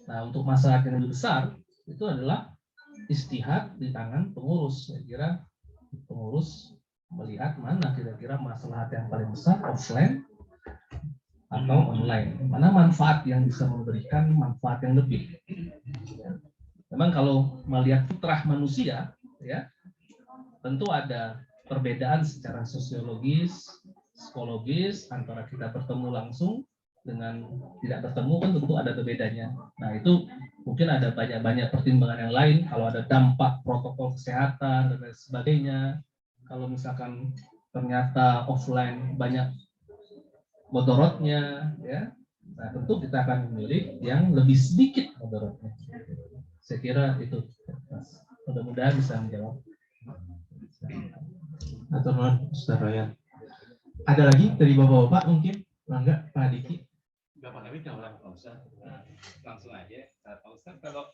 Nah, untuk maslahat yang lebih besar itu adalah istihad di tangan pengurus. Saya kira pengurus melihat mana kira-kira maslahat yang paling besar, offline atau online, mana manfaat yang bisa memberikan manfaat yang lebih. Memang kalau melihat fitrah manusia, ya, tentu ada perbedaan secara sosiologis, psikologis antara kita bertemu langsung dengan tidak bertemu, kan tentu ada perbedaannya. Nah, itu mungkin ada banyak pertimbangan yang lain, kalau ada dampak protokol kesehatan dan lain sebagainya. Kalau misalkan ternyata offline banyak mudorotnya, ya, nah tentu kita akan memilih yang lebih sedikit mudorotnya. Saya kira itu, Mas. Mudah-mudahan bisa menjawab. Atau Ustaz Ryan. Ada lagi dari bapak-bapak mungkin? Enggak, Pak Diki. Bapak kami jangan langsung aja. Pak Ustaz, kalau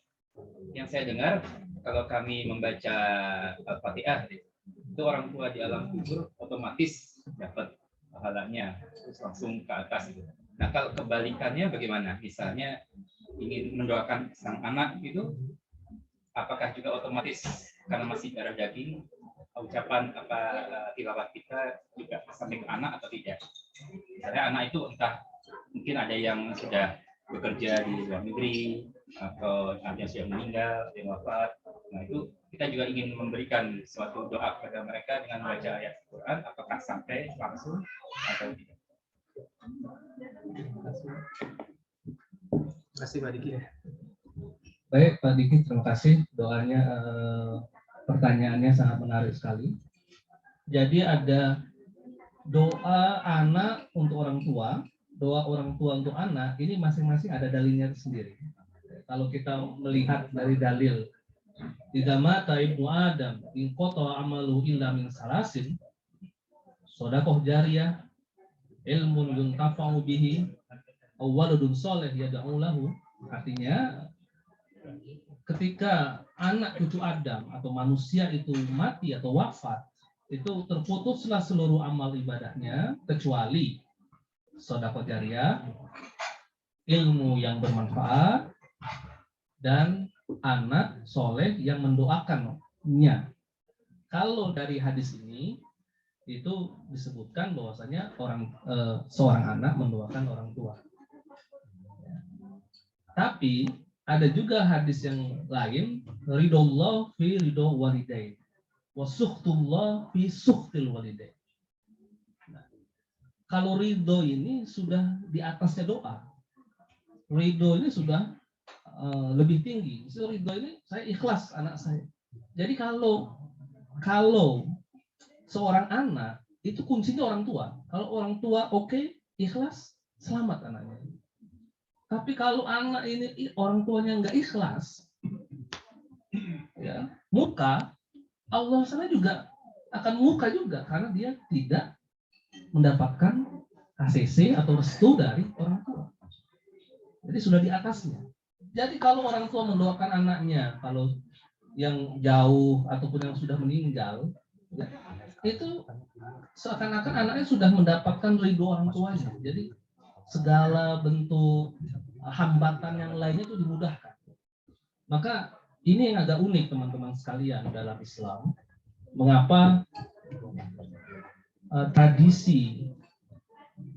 yang saya dengar, kalau kami membaca Al-Fatihah, itu orang tua di alam kubur otomatis dapat pahalanya, terus langsung ke atas. Nah, kalau kebalikannya bagaimana? Misalnya ingin mendoakan sang anak gitu, apakah juga otomatis karena masih darah daging, ucapan tilawah kita juga sampai ke anak atau tidak? Misalnya anak itu entah mungkin ada yang sudah bekerja di luar negeri atau ada yang sudah meninggal, yang wafat. Nah, itu kita juga ingin memberikan suatu doa kepada mereka dengan membaca ayat Al-Quran, apakah sampai langsung atau tidak? Terima kasih Pak Diki. Baik Pak Diki, terima kasih doanya, pertanyaannya sangat menarik sekali. Jadi ada doa anak untuk orang tua, doa orang tua untuk anak, ini masing-masing ada dalilnya sendiri. Kalau kita melihat dari dalil, idza mata ibnu Adam in qata amalu illa min salasin, shadaqah jariyah, ilmun yuntafa'u bihi, aw waladun shalih yad'u lahu. Artinya ketika anak cucu Adam atau manusia itu mati atau wafat, itu terputuslah seluruh amal ibadahnya kecuali sedekah jariyah, ilmu yang bermanfaat, dan anak soleh yang mendoakannya. Kalau dari hadis ini itu disebutkan bahwasanya seorang anak mendoakan orang tua. Tapi ada juga hadis yang lain, ridullah fi ridho walidain, wa sukhtullah fi sukhtil walidain. Kalau ridho ini sudah di atasnya doa. Ridho ini sudah lebih tinggi. So, ridho ini saya ikhlas anak saya. Jadi kalau seorang anak itu kuncinya orang tua. Kalau orang tua oke, ikhlas, selamat anaknya. Tapi kalau anak ini orang tuanya nggak ikhlas, ya, Allah sana juga akan muka juga karena dia tidak mendapatkan ACC atau restu dari orang tua. Jadi sudah di atasnya. Jadi kalau orang tua mendoakan anaknya, kalau yang jauh ataupun yang sudah meninggal, ya, itu seakan-akan anaknya sudah mendapatkan ridho orang tuanya. Jadi segala bentuk hambatan yang lainnya itu dimudahkan. Maka ini yang agak unik teman-teman sekalian dalam Islam. Mengapa tradisi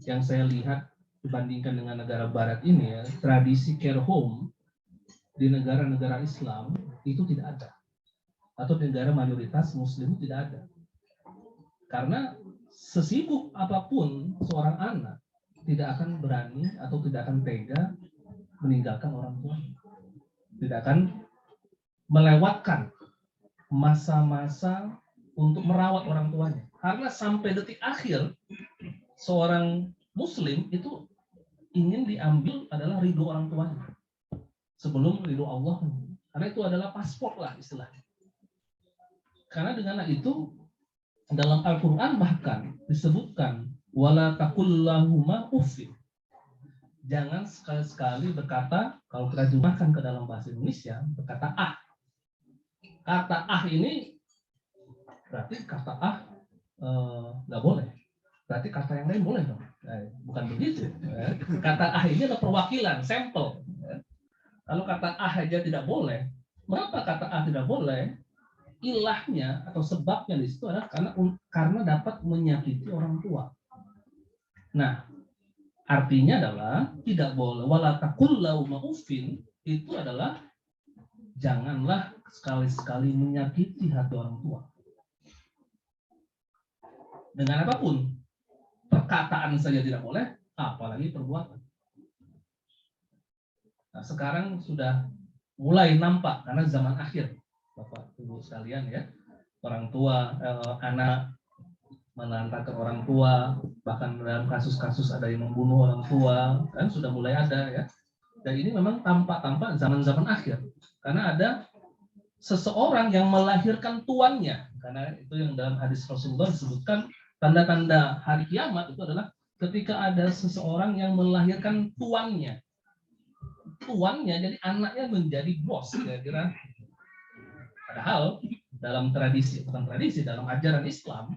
yang saya lihat dibandingkan dengan negara barat ini, ya, tradisi care home di negara-negara Islam itu tidak ada, atau di negara mayoritas Muslim tidak ada. Karena sesibuk apapun seorang anak tidak akan berani atau tidak akan tega meninggalkan orang tuanya, tidak akan melewatkan masa-masa untuk merawat orang tuanya. Karena sampai detik akhir seorang Muslim itu ingin diambil adalah ridho orang tuanya sebelum ridho Allah. Karena itu adalah paspor lah istilahnya. Karena dengan itu dalam Al-Quran bahkan disebutkan wala taqullahuma uffin. Jangan sekali-sekali berkata, kalau kita terjemahkan ke dalam bahasa Indonesia, berkata ah. Kata ah ini berarti kata ah nggak boleh. Berarti kata yang lain boleh dong. Bukan begitu. Kata ah ini adalah perwakilan, sampel. Kalau kata ah aja tidak boleh, mengapa kata ah tidak boleh? Ilahnya atau sebabnya di situ adalah karena dapat menyakiti orang tua. Nah, artinya adalah tidak boleh wala taqullahuma uffin, itu adalah janganlah sekali-sekali menyakiti hati orang tua. Dengan apapun, perkataan saja tidak boleh, apalagi perbuatan. Nah, sekarang sudah mulai nampak karena zaman akhir, Bapak Ibu sekalian ya, orang tua, anak melantarkan orang tua, bahkan dalam kasus-kasus ada yang membunuh orang tua, kan sudah mulai ada ya. Dan ini memang tampak-tampak zaman-zaman akhir, karena ada seseorang yang melahirkan tuannya, karena itu yang dalam hadis Rasulullah disebutkan tanda-tanda hari kiamat itu adalah ketika ada seseorang yang melahirkan tuannya. Tuannya jadi anaknya menjadi bos kira-kira. Padahal dalam tradisi, bukan tradisi, dalam ajaran Islam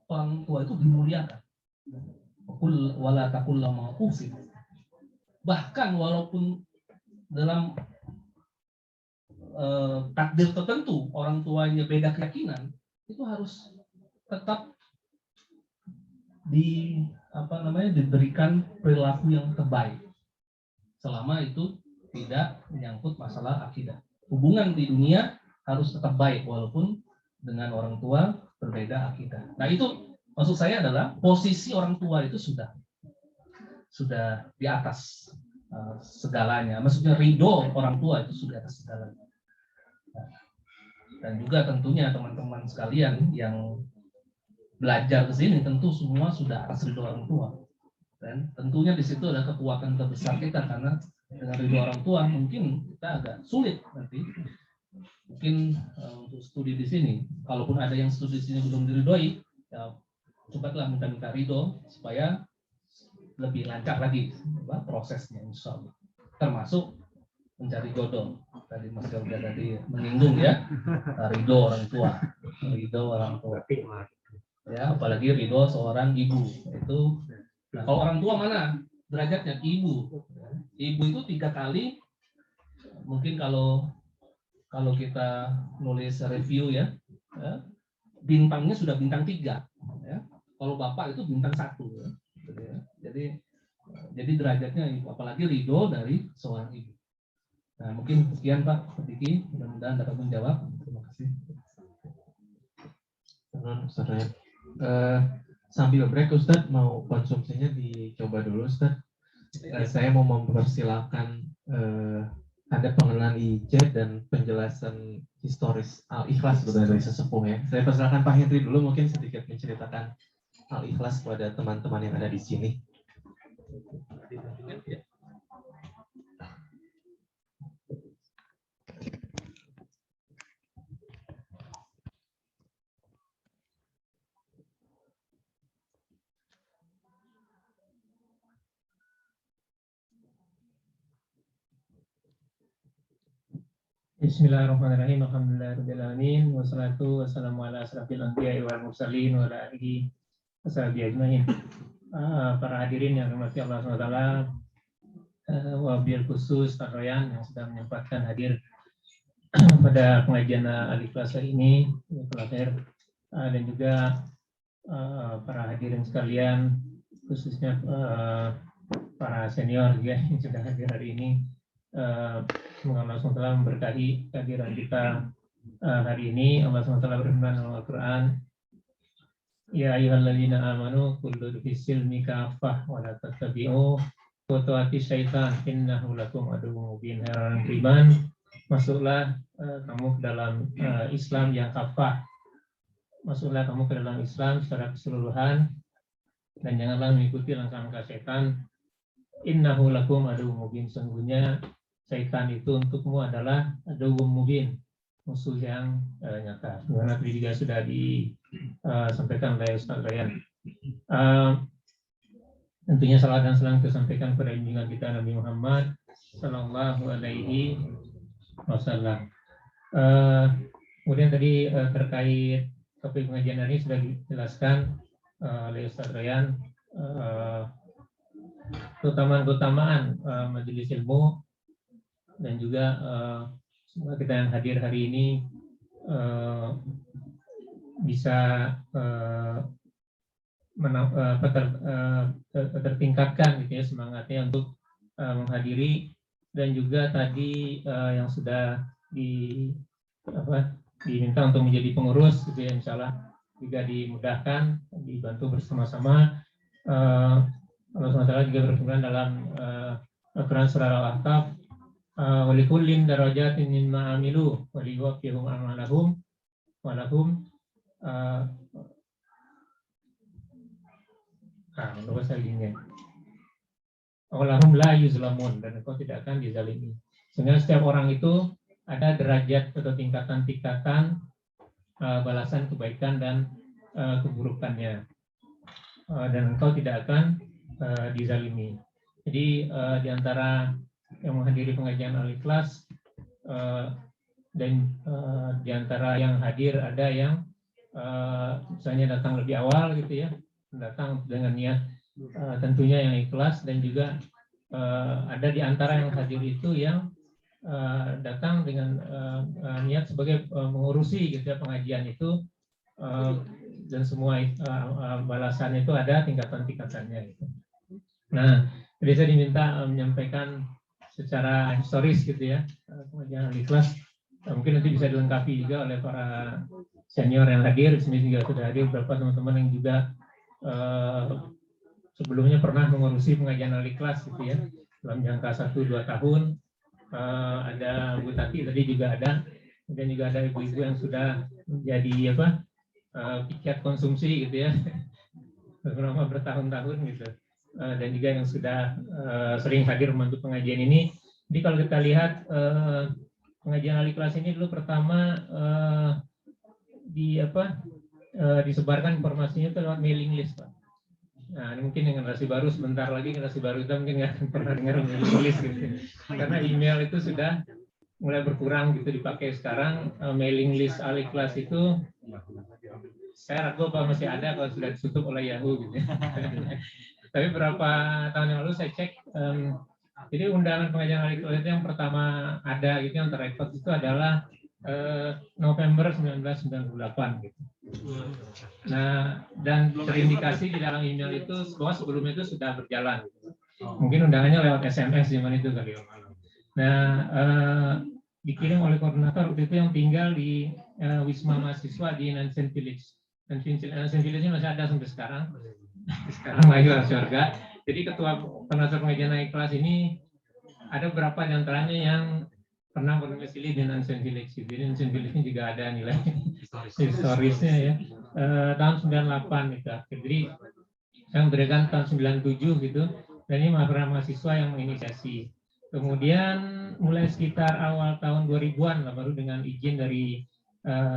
orang tua itu dimuliakan. Wala taqullahuma uffin. Bahkan walaupun dalam takdir tertentu orang tuanya beda keyakinan, itu harus tetap diberikan perilaku yang terbaik selama itu tidak menyangkut masalah akidah. Hubungan di dunia harus tetap baik walaupun dengan orang tua berbeda akidah. Nah, itu maksud saya adalah posisi orang tua itu sudah di atas segalanya. Maksudnya ridho orang tua itu sudah di atas segalanya. Dan juga tentunya teman-teman sekalian yang belajar ke sini tentu semua sudah atas ridho orang tua. Dan tentunya di situ ada kekuatan terbesar kita, karena dengan ridho orang tua mungkin kita agak sulit nanti. Mungkin untuk studi di sini, kalaupun ada yang studi di sini belum diridhoi, ya cobalah minta ridho supaya lebih lancar lagi prosesnya, insya Allah. Termasuk mencari jodoh. Tadi Mas Yoga tadi menyinggung ya, ridho orang tua, ya, apalagi ridho seorang ibu itu. Nah, kalau orang tua mana derajatnya? Ibu itu 3 kali. Mungkin kalau kita nulis review ya, bintangnya sudah bintang 3 ya. Kalau bapak itu bintang 1 ya. Jadi derajatnya ibu, apalagi ridho dari seorang ibu. Nah, mungkin sekian Pak Diki, mudah-mudahan dapat menjawab. Terima kasih. Sambil break Ustadz, mau konsumsinya dicoba dulu Ustadz. Saya mau mempersilahkan ada pengenalan IJ dan penjelasan historis Al-Ikhlas dari sesepuh ya. Saya persilakan Pak Henry dulu, mungkin sedikit menceritakan Al-Ikhlas kepada teman-teman yang ada di sini. Bismillahirrahmanirrahim. Alhamdulillahirabbil alamin wassalatu wassalamu ala asrofil anbiya'i wal mursalin wa ala alihi washabihi ajmain. Para hadirin yang dirahmati Allah SWT, wabil khusus Pak Royan yang sudah menyempatkan hadir pada pengajian Al-Ikhlas hari ini, dan juga para hadirin sekalian, khususnya para senior ya, yang sudah hadir hari ini. Semoga Allah SWT memberkahi kehadiran kita hari ini. Allah SWT berfirman dalam Al-Quran, Ya ayyuhalladzina amanu kullu fis silmi kafah wa la tattabi'u khutuwati syaitan innahu lakum aduwwun mubin. Hai orang beriman, masuklah kamu ke dalam Islam yang kafah. Masuklah kamu ke dalam Islam secara keseluruhan dan janganlah mengikuti langkah-langkah syaitan. Innahu lakum aduwwun mubin. Sesungguhnya syaitan itu untukmu adalah aduwwun mubin, musuh yang nyata. Karena tadi juga sudah disampaikan oleh Ustaz Ryan. Tentunya salam dan salam disampaikan kepada junjungan kita Nabi Muhammad Sallallahu Alaihi Wasallam. Kemudian tadi terkait topik pengajian hari ini sudah dijelaskan oleh Ustaz Ryan, keutamaan majelis ilmu, dan juga semua kita yang hadir hari ini bisa tertingkatkan gitu ya semangatnya untuk menghadiri, dan juga tadi yang sudah diminta untuk menjadi pengurus gitu ya, insya Allah juga dimudahkan, dibantu bersama-sama. Allah SWT juga berfirman dalam Al-Quran surah Al-Ahqaf, walikullin darajatin mimma amilu waliwafihum amalahum walahum walahum la yuzlamun, dan engkau tidak akan dizalimi. Sehingga setiap orang itu ada derajat atau tingkatan-tingkatan balasan kebaikan dan keburukannya, dan engkau tidak akan dizalimi. Jadi di antara yang menghadiri pengajian Al-Ikhlas dan di antara yang hadir ada yang misalnya datang lebih awal gitu ya, datang dengan niat tentunya yang ikhlas, dan juga ada di antara yang hadir itu yang datang dengan niat sebagai mengurusi gitu ya pengajian itu, dan semua balasan itu ada tingkatan-tingkatannya gitu. Nah, jadi saya diminta menyampaikan secara historis gitu ya pengajian Al-Ikhlas. Mungkin nanti bisa dilengkapi juga oleh para senior yang hadir. Di sini juga sudah hadir beberapa teman-teman yang juga sebelumnya pernah mengurusi pengajian Al-Ikhlas gitu ya dalam jangka 1-2 tahun. Ada Bu Tati tadi juga ada, dan juga ada ibu-ibu yang sudah menjadi piket konsumsi gitu ya selama bertahun-tahun gitu. Dan juga yang sudah sering hadir membantu pengajian ini. Jadi kalau kita lihat pengajian Al-Ikhlas ini dulu pertama disebarkan informasinya itu lewat mailing list, Pak. Nah, ini mungkin generasi baru, sebentar lagi generasi baru kita mungkin nggak pernah dengar mailing list gitu. Karena email itu sudah mulai berkurang gitu dipakai. Sekarang mailing list Al-Ikhlas itu saya ragu apa masih ada kalau sudah ditutup oleh Yahoo gitu. Tapi beberapa tahun yang lalu saya cek, jadi undangan pengajian Al-Ikhlas itu yang pertama ada gitu yang terrekod itu adalah November 1998 gitu. Nah, dan terindikasi di dalam email itu bahwa sebelumnya itu sudah berjalan. Mungkin undangannya lewat SMS zaman itu kali ya. Nah, dikirim oleh koordinator waktu itu yang tinggal di Wisma Mahasiswa di Nansen Village. Dan Nansen Village masih ada sampai sekarang. Sekarang lagi lah surga. Jadi ketua penasihat pengajian Al-Ikhlas ini ada beberapa di antaranya yang pernah berdomisili di Nansen Village. Jadi Nansen Village ini juga ada nilai historisnya ya. Tahun 98 gitu. Jadi yang berikan tahun 97 gitu. Dan ini mahasiswa yang menginisiasi. Kemudian mulai sekitar awal tahun 2000-an lah, baru dengan izin dari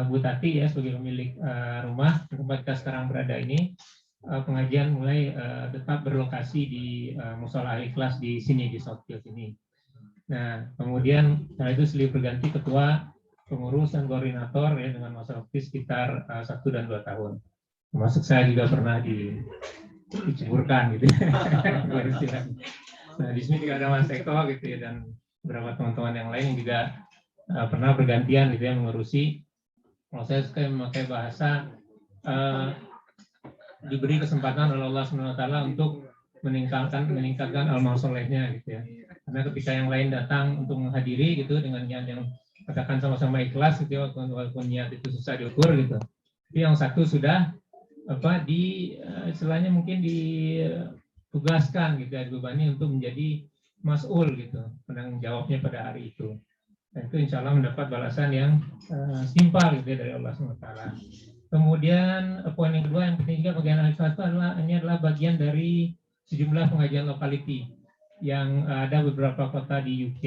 Bu Tati ya sebagai pemilik rumah tempat kita sekarang berada ini, pengajian mulai tetap berlokasi di Mushola Al-Ikhlas di sini di Southfield ini. Nah, kemudian setelah itu silih berganti ketua, pengurus dan koordinator ya dengan masa waktu sekitar 1 dan 2 tahun. Termasuk saya juga pernah diceburkan gitu. Nah, di sini juga ada Mas Eko gitu ya, dan beberapa teman-teman yang lain yang juga pernah bergantian gitu ya mengurusi. Kalau saya suka memakai bahasa diberi kesempatan oleh Allah SWT untuk meningkatkan amal solehnya gitu ya. Karena ketika yang lain datang untuk menghadiri gitu dengan niat yang katakan sama-sama ikhlas gitu ya, walaupun niat itu susah diukur gitu. Tapi yang satu sudah istilahnya mungkin ditugaskan gitu ya, dibebani untuk menjadi mas'ul gitu, penanggung jawabnya pada hari itu. Dan itu insya Allah mendapat balasan yang setimpal gitu ya dari Allah SWT. Kemudian poin yang kedua yang penting juga bagian al-ikhlas itu ini adalah bagian dari sejumlah pengajian locality yang ada beberapa kota di UK,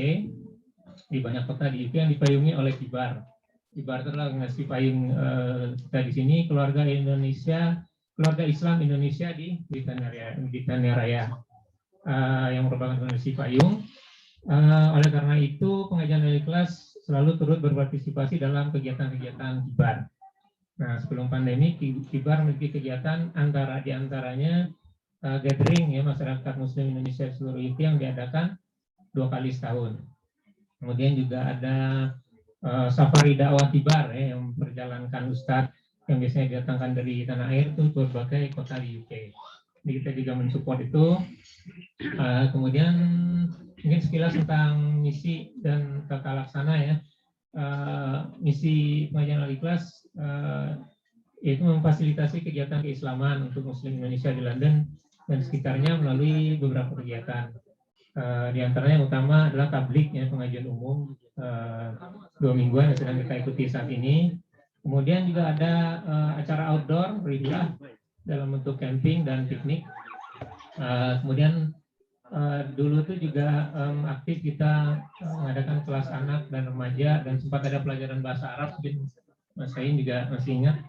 di banyak kota di UK yang dipayungi oleh Kibar. Kibar itu adalah ngasih payung kita di sini, keluarga Islam Indonesia di Britania Raya yang merupakan organisasi payung. Oleh karena itu pengajian al-ikhlas selalu turut berpartisipasi dalam kegiatan-kegiatan Kibar. Nah, sebelum pandemi Kibar memiliki kegiatan diantaranya gathering ya masyarakat Muslim Indonesia seluruh itu yang diadakan 2 kali setahun. Kemudian juga ada safari dakwah Kibar ya, yang memperjalankan ustadz yang biasanya didatangkan dari tanah air itu ke berbagai kota di UK. Jadi kita juga mensupport itu. Kemudian mungkin sekilas tentang misi dan tata laksana ya. Misi pengajian al-ikhlas yaitu memfasilitasi kegiatan keislaman untuk Muslim Indonesia di London dan sekitarnya melalui beberapa kegiatan. Di antaranya yang utama adalah tablik ya, pengajian umum 2 mingguan yang sedang kita ikuti saat ini. Kemudian juga ada acara outdoor rilah dalam bentuk camping dan piknik. Kemudian dulu tuh juga aktif kita mengadakan kelas anak dan remaja dan sempat ada pelajaran bahasa Arab, mungkin Mas Sain juga masih ingat.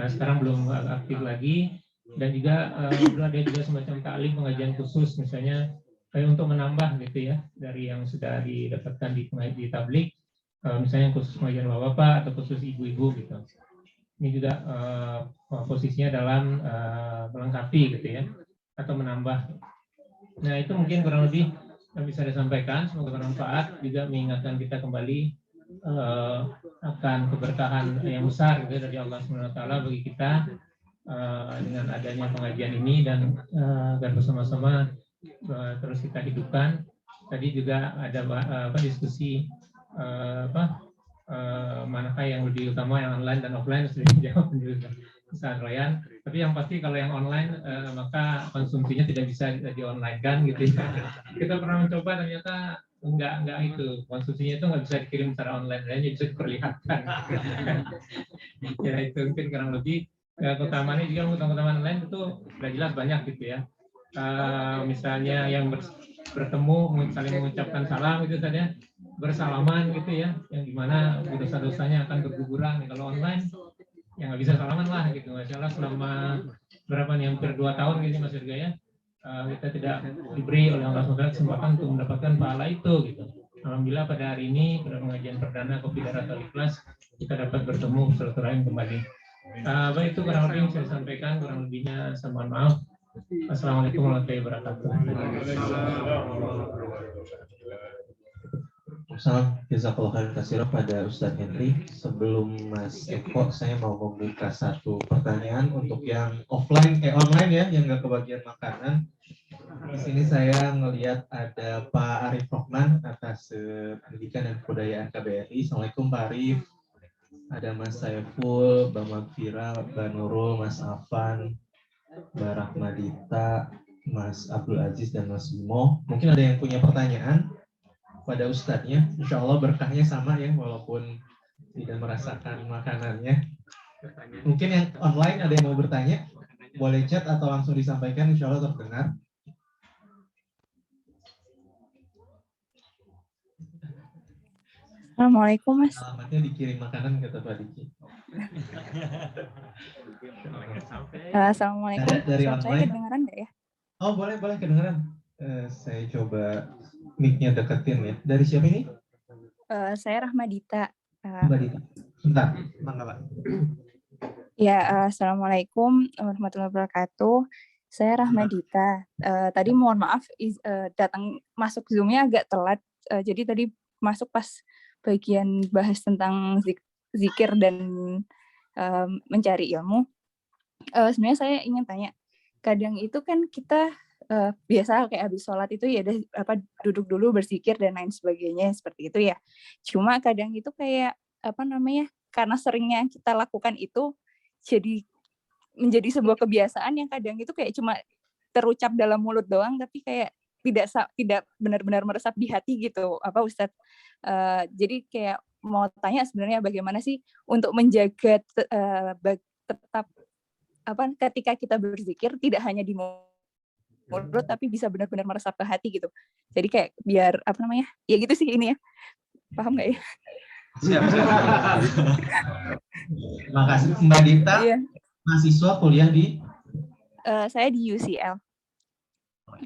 Sekarang belum aktif lagi. Dan juga dulu ada juga semacam taklim pengajian khusus misalnya kayak untuk menambah gitu ya dari yang sudah didapatkan di tablik, misalnya khusus pengajian bapak-bapak atau khusus ibu-ibu gitu. Ini juga posisinya dalam melengkapi gitu ya atau menambah. Nah itu mungkin kurang lebih yang bisa disampaikan, semoga bermanfaat, juga mengingatkan kita kembali akan keberkahan yang besar gitu dari Allah SWT bagi kita dengan adanya pengajian ini dan bersama-sama terus kita hidupkan. Tadi juga ada diskusi manakah yang lebih utama, yang online dan offline, sudah dijawab juga Ustaz Royan. Tapi yang pasti kalau yang online maka konsumsinya tidak bisa di online kan gitu ya. Kita pernah mencoba ternyata enggak itu, konsumsinya itu nggak bisa dikirim secara online, hanya bisa diperlihatkan. Ya itu mungkin kurang lebih. Keutamaannya juga keutamaan lain itu sudah jelas banyak gitu ya. Misalnya yang bertemu saling mengucapkan salam gitu saja, bersalaman gitu ya, yang dimana dosa-dosanya akan berguguran. Kalau online ya nggak bisa salaman lah gitu. Masya Allah selama berapa nih, hampir 2 tahun gitu Mas Irga ya, kita tidak diberi oleh Allah SWT kesempatan untuk mendapatkan pahala itu gitu. Alhamdulillah pada hari ini pada pengajian perdana Kopi Darat Al-Ikhlas kita dapat bertemu silaturahim kembali. Baik, itu kurang lebih yang saya sampaikan, kurang lebihnya saya mohon maaf. Assalamualaikum warahmatullahi wabarakatuh. Salam jazakallah khairan katsira pada Ustadz Henry. Sebelum Mas Eko, saya mau membuka satu pertanyaan untuk yang online ya, yang nggak kebagian makanan. Di sini saya ngelihat ada Pak Arif Rohman atas Pendidikan dan Kebudayaan KBRI. Assalamualaikum Pak Arif. Ada Mas Saiful, Mbak Magfira, Mbak Nurul, Mas Afan, Mbak Rahmadita, Mas Abdul Aziz, dan Mas Bimo. Mungkin ada yang punya pertanyaan pada Ustadznya. Insya Allah berkahnya sama ya, walaupun tidak merasakan makanannya. Mungkin yang online ada yang mau bertanya, boleh chat atau langsung disampaikan, insya Allah terdengar. Assalamualaikum Mas. Alamatnya dikirim makanan kata Pak Diki. Assalamualaikum. Dari Suara saya online. kedengaran nggak ya? Oh boleh kedengaran. Saya coba mic-nya deketin ya. Dari siapa ini? Saya Rahmadita. Mbak Dita. Bentar, mana Pak? Ya, Assalamualaikum warahmatullahi wabarakatuh. Saya Rahmadita. Tadi mohon maaf datang masuk Zoom-nya agak telat. Jadi tadi masuk pas bagian bahas tentang zikir dan mencari ilmu. Sebenarnya saya ingin tanya, kadang itu kan kita biasa kayak habis sholat itu ya duduk dulu berzikir dan lain sebagainya seperti itu ya. Cuma kadang itu kayak karena seringnya kita lakukan itu jadi menjadi sebuah kebiasaan yang kadang itu kayak cuma terucap dalam mulut doang tapi kayak tidak benar-benar meresap di hati gitu Ustadz. Jadi kayak mau tanya sebenarnya bagaimana sih untuk menjaga tetap ketika kita berzikir tidak hanya di mulut tapi bisa benar-benar meresap ke hati gitu. Jadi kayak biar ya gitu sih ini ya. Paham nggak ya? Siap. Makasih Mbak Dita. Iya. Mahasiswa kuliah di? Saya di UCL.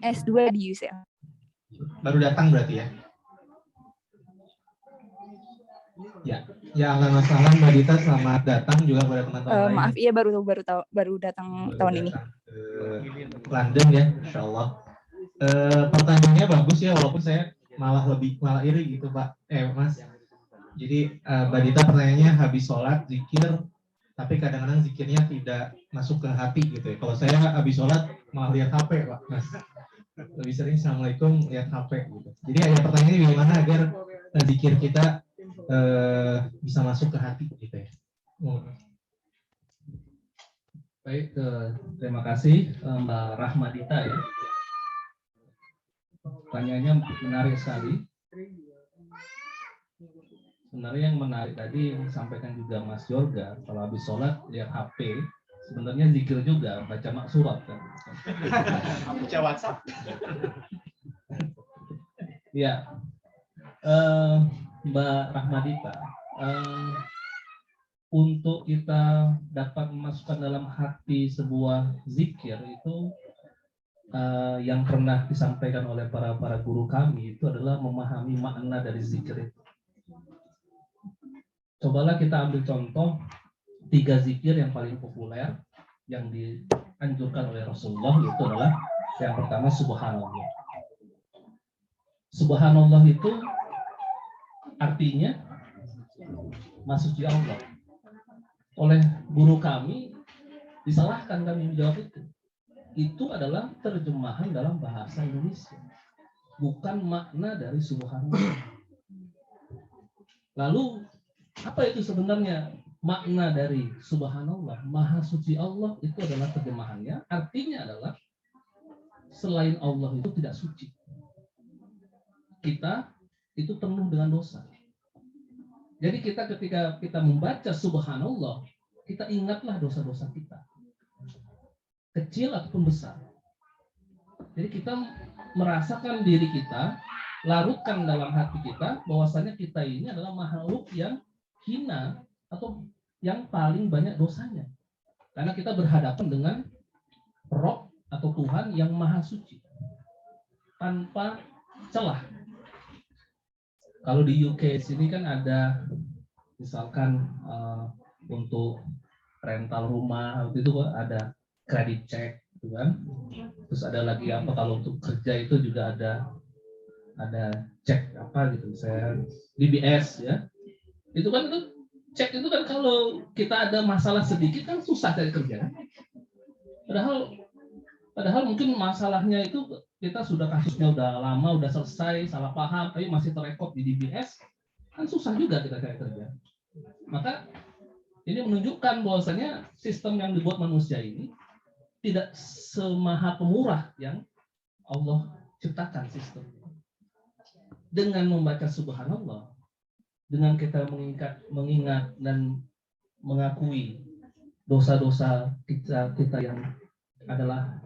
S2 di UCL. Baru datang berarti ya? Ya nggak masalah Mbak Dita, selamat datang juga pada teman-teman lain. Maaf, iya baru datang tahun ini. Ke London ya, Insya Allah. Pertanyaannya bagus ya, walaupun saya malah iri gitu Pak, Mas. Jadi Mbak Dita pertanyaannya habis sholat zikir, tapi kadang-kadang zikirnya tidak masuk ke hati gitu ya. Kalau saya habis sholat malah lihat HP Pak, Mas. Lebih sering Assalamualaikum lihat HP gitu. Jadi ada pertanyaannya bagaimana agar zikir kita bisa masuk ke hati gitu ya. Baik, terima kasih Mbak Rahmadita ya. Pertanyaannya menarik sekali. Sebenarnya yang menarik tadi yang disampaikan juga Mas Yorga, kalau habis sholat lihat HP, sebenarnya zikir juga, baca maksurat kan. Baca WhatsApp. Ya, Mbak Rahmadita, untuk kita dapat memasukkan dalam hati sebuah zikir itu yang pernah disampaikan oleh para guru kami itu adalah memahami makna dari zikir itu. Cobalah kita ambil contoh 3 zikir yang paling populer yang dianjurkan oleh Rasulullah, itu adalah yang pertama subhanallah. Subhanallah itu artinya Maha Suci Allah. Oleh guru kami disalahkan kami menjawab itu. Itu adalah terjemahan dalam bahasa Indonesia, bukan makna dari subhanallah. Lalu apa itu sebenarnya makna dari subhanallah? Maha Suci Allah itu adalah terjemahannya, artinya adalah selain Allah itu tidak suci. Kita itu penuh dengan dosa. Jadi ketika kita membaca subhanallah, kita ingatlah dosa-dosa kita, kecil ataupun besar. Jadi kita merasakan diri kita, larutkan dalam hati kita bahwasanya kita ini adalah makhluk yang hina atau yang paling banyak dosanya. Karena kita berhadapan dengan Rob atau Tuhan yang maha suci, tanpa celah. Kalau di UK sini kan ada misalkan untuk rental rumah itu ada credit check gitu kan. Terus ada lagi apa kalau untuk kerja itu juga ada cek apa gitu, saya DBS ya. Itu kan itu cek itu kan kalau kita ada masalah sedikit kan susah cari kerja kan. Padahal mungkin masalahnya itu kita sudah kasusnya udah lama, udah selesai, salah paham, tapi masih terekod di DBS, kan susah juga kita cari kerja. Maka ini menunjukkan bahwasanya sistem yang dibuat manusia ini tidak semaha pemurah yang Allah ciptakan sistem. Dengan membaca subhanallah, dengan kita mengingat dan mengakui dosa-dosa kita yang adalah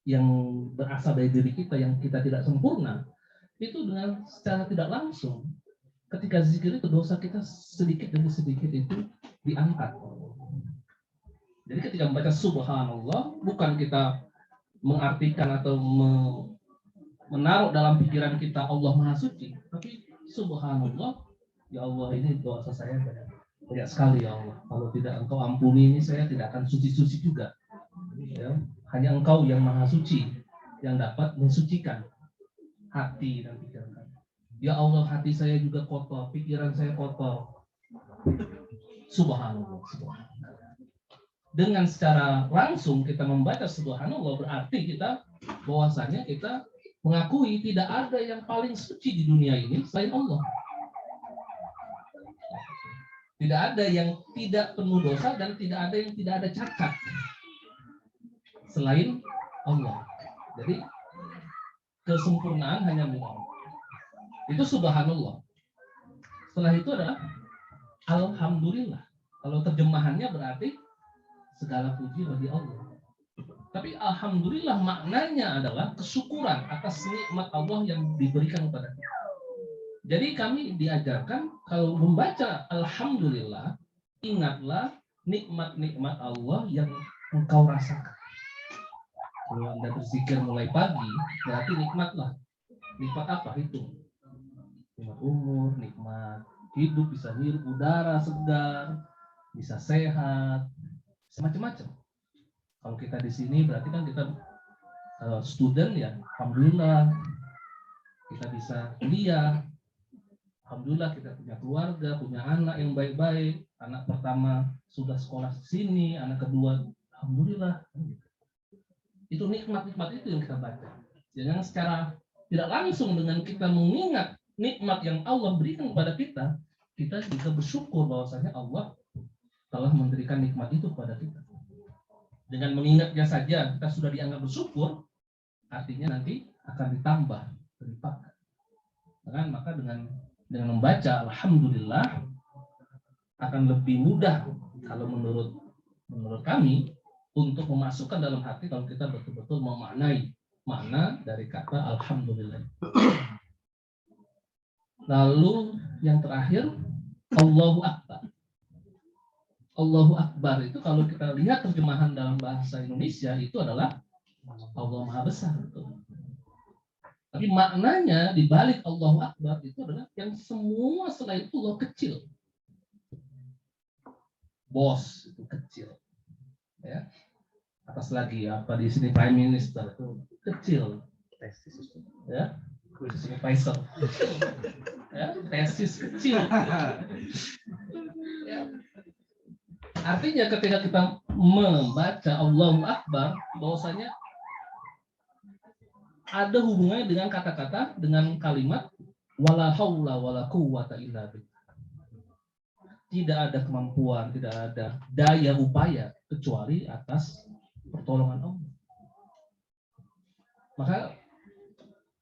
yang berasal dari diri kita yang kita tidak sempurna, itu dengan secara tidak langsung ketika zikir itu dosa kita sedikit demi sedikit itu diangkat. Jadi ketika membaca subhanallah bukan kita mengartikan atau menaruh dalam pikiran kita Allah Maha Suci, tapi subhanallah, ya Allah ini dosa saya banyak sekali ya Allah. Kalau tidak Engkau ampuni ini saya tidak akan suci-suci juga. Ya, hanya Engkau yang Maha Suci yang dapat mensucikan hati dan pikiran kami. Ya Allah, hati saya juga kotor, pikiran saya kotor. Subhanallah, subhanallah. Dengan secara langsung kita membaca subhanallah berarti kita bahwasanya kita mengakui tidak ada yang paling suci di dunia ini selain Allah. Tidak ada yang tidak penuh dosa dan tidak ada yang tidak ada cacat selain Allah. Jadi kesempurnaan hanya milik Allah. Itu subhanallah. Setelah itu adalah alhamdulillah. Kalau terjemahannya berarti segala puji bagi Allah. Tapi alhamdulillah maknanya adalah kesyukuran atas nikmat Allah yang diberikan kepada kita. Jadi kami diajarkan kalau membaca alhamdulillah, ingatlah nikmat-nikmat Allah yang engkau rasakan. Kalau Anda berzikir mulai pagi, berarti nikmatlah. Nikmat apa itu? Nikmat umur, nikmat hidup, bisa hirup udara segar, bisa sehat, macam-macam. Kalau kita di sini berarti kan kita student ya, alhamdulillah kita bisa kuliah, alhamdulillah kita punya keluarga, punya anak yang baik-baik, anak pertama sudah sekolah di sini, anak kedua alhamdulillah. Itu nikmat-nikmat itu yang kita baca. Jangan secara tidak langsung dengan kita mengingat nikmat yang Allah berikan kepada kita, kita juga bersyukur bahwasanya Allah telah memberikan nikmat itu kepada kita. Dengan mengingatnya saja kita sudah dianggap bersyukur, artinya nanti akan ditambah berlipat. Kan? Maka dengan membaca alhamdulillah akan lebih mudah kalau menurut kami untuk memasukkan dalam hati kalau kita betul-betul memaknai makna dari kata alhamdulillah. Lalu yang terakhir Allahu Akbar. Allahu Akbar itu kalau kita lihat terjemahan dalam bahasa Indonesia itu adalah Allah Maha Besar. Tapi maknanya di balik Allahu Akbar itu adalah yang semua selain itu Allah kecil. Bos itu kecil. Ya. Atas lagi apa di sini Prime Minister itu kecil. Ya. Supervisor. Ya, tesis kecil. Ya. Artinya ketika kita membaca Allahu Akbar, bahwasanya ada hubungannya dengan kata-kata, dengan kalimat wala haula wala quwwata illa billah. Tidak ada kemampuan, tidak ada daya upaya kecuali atas pertolongan Allah. Maka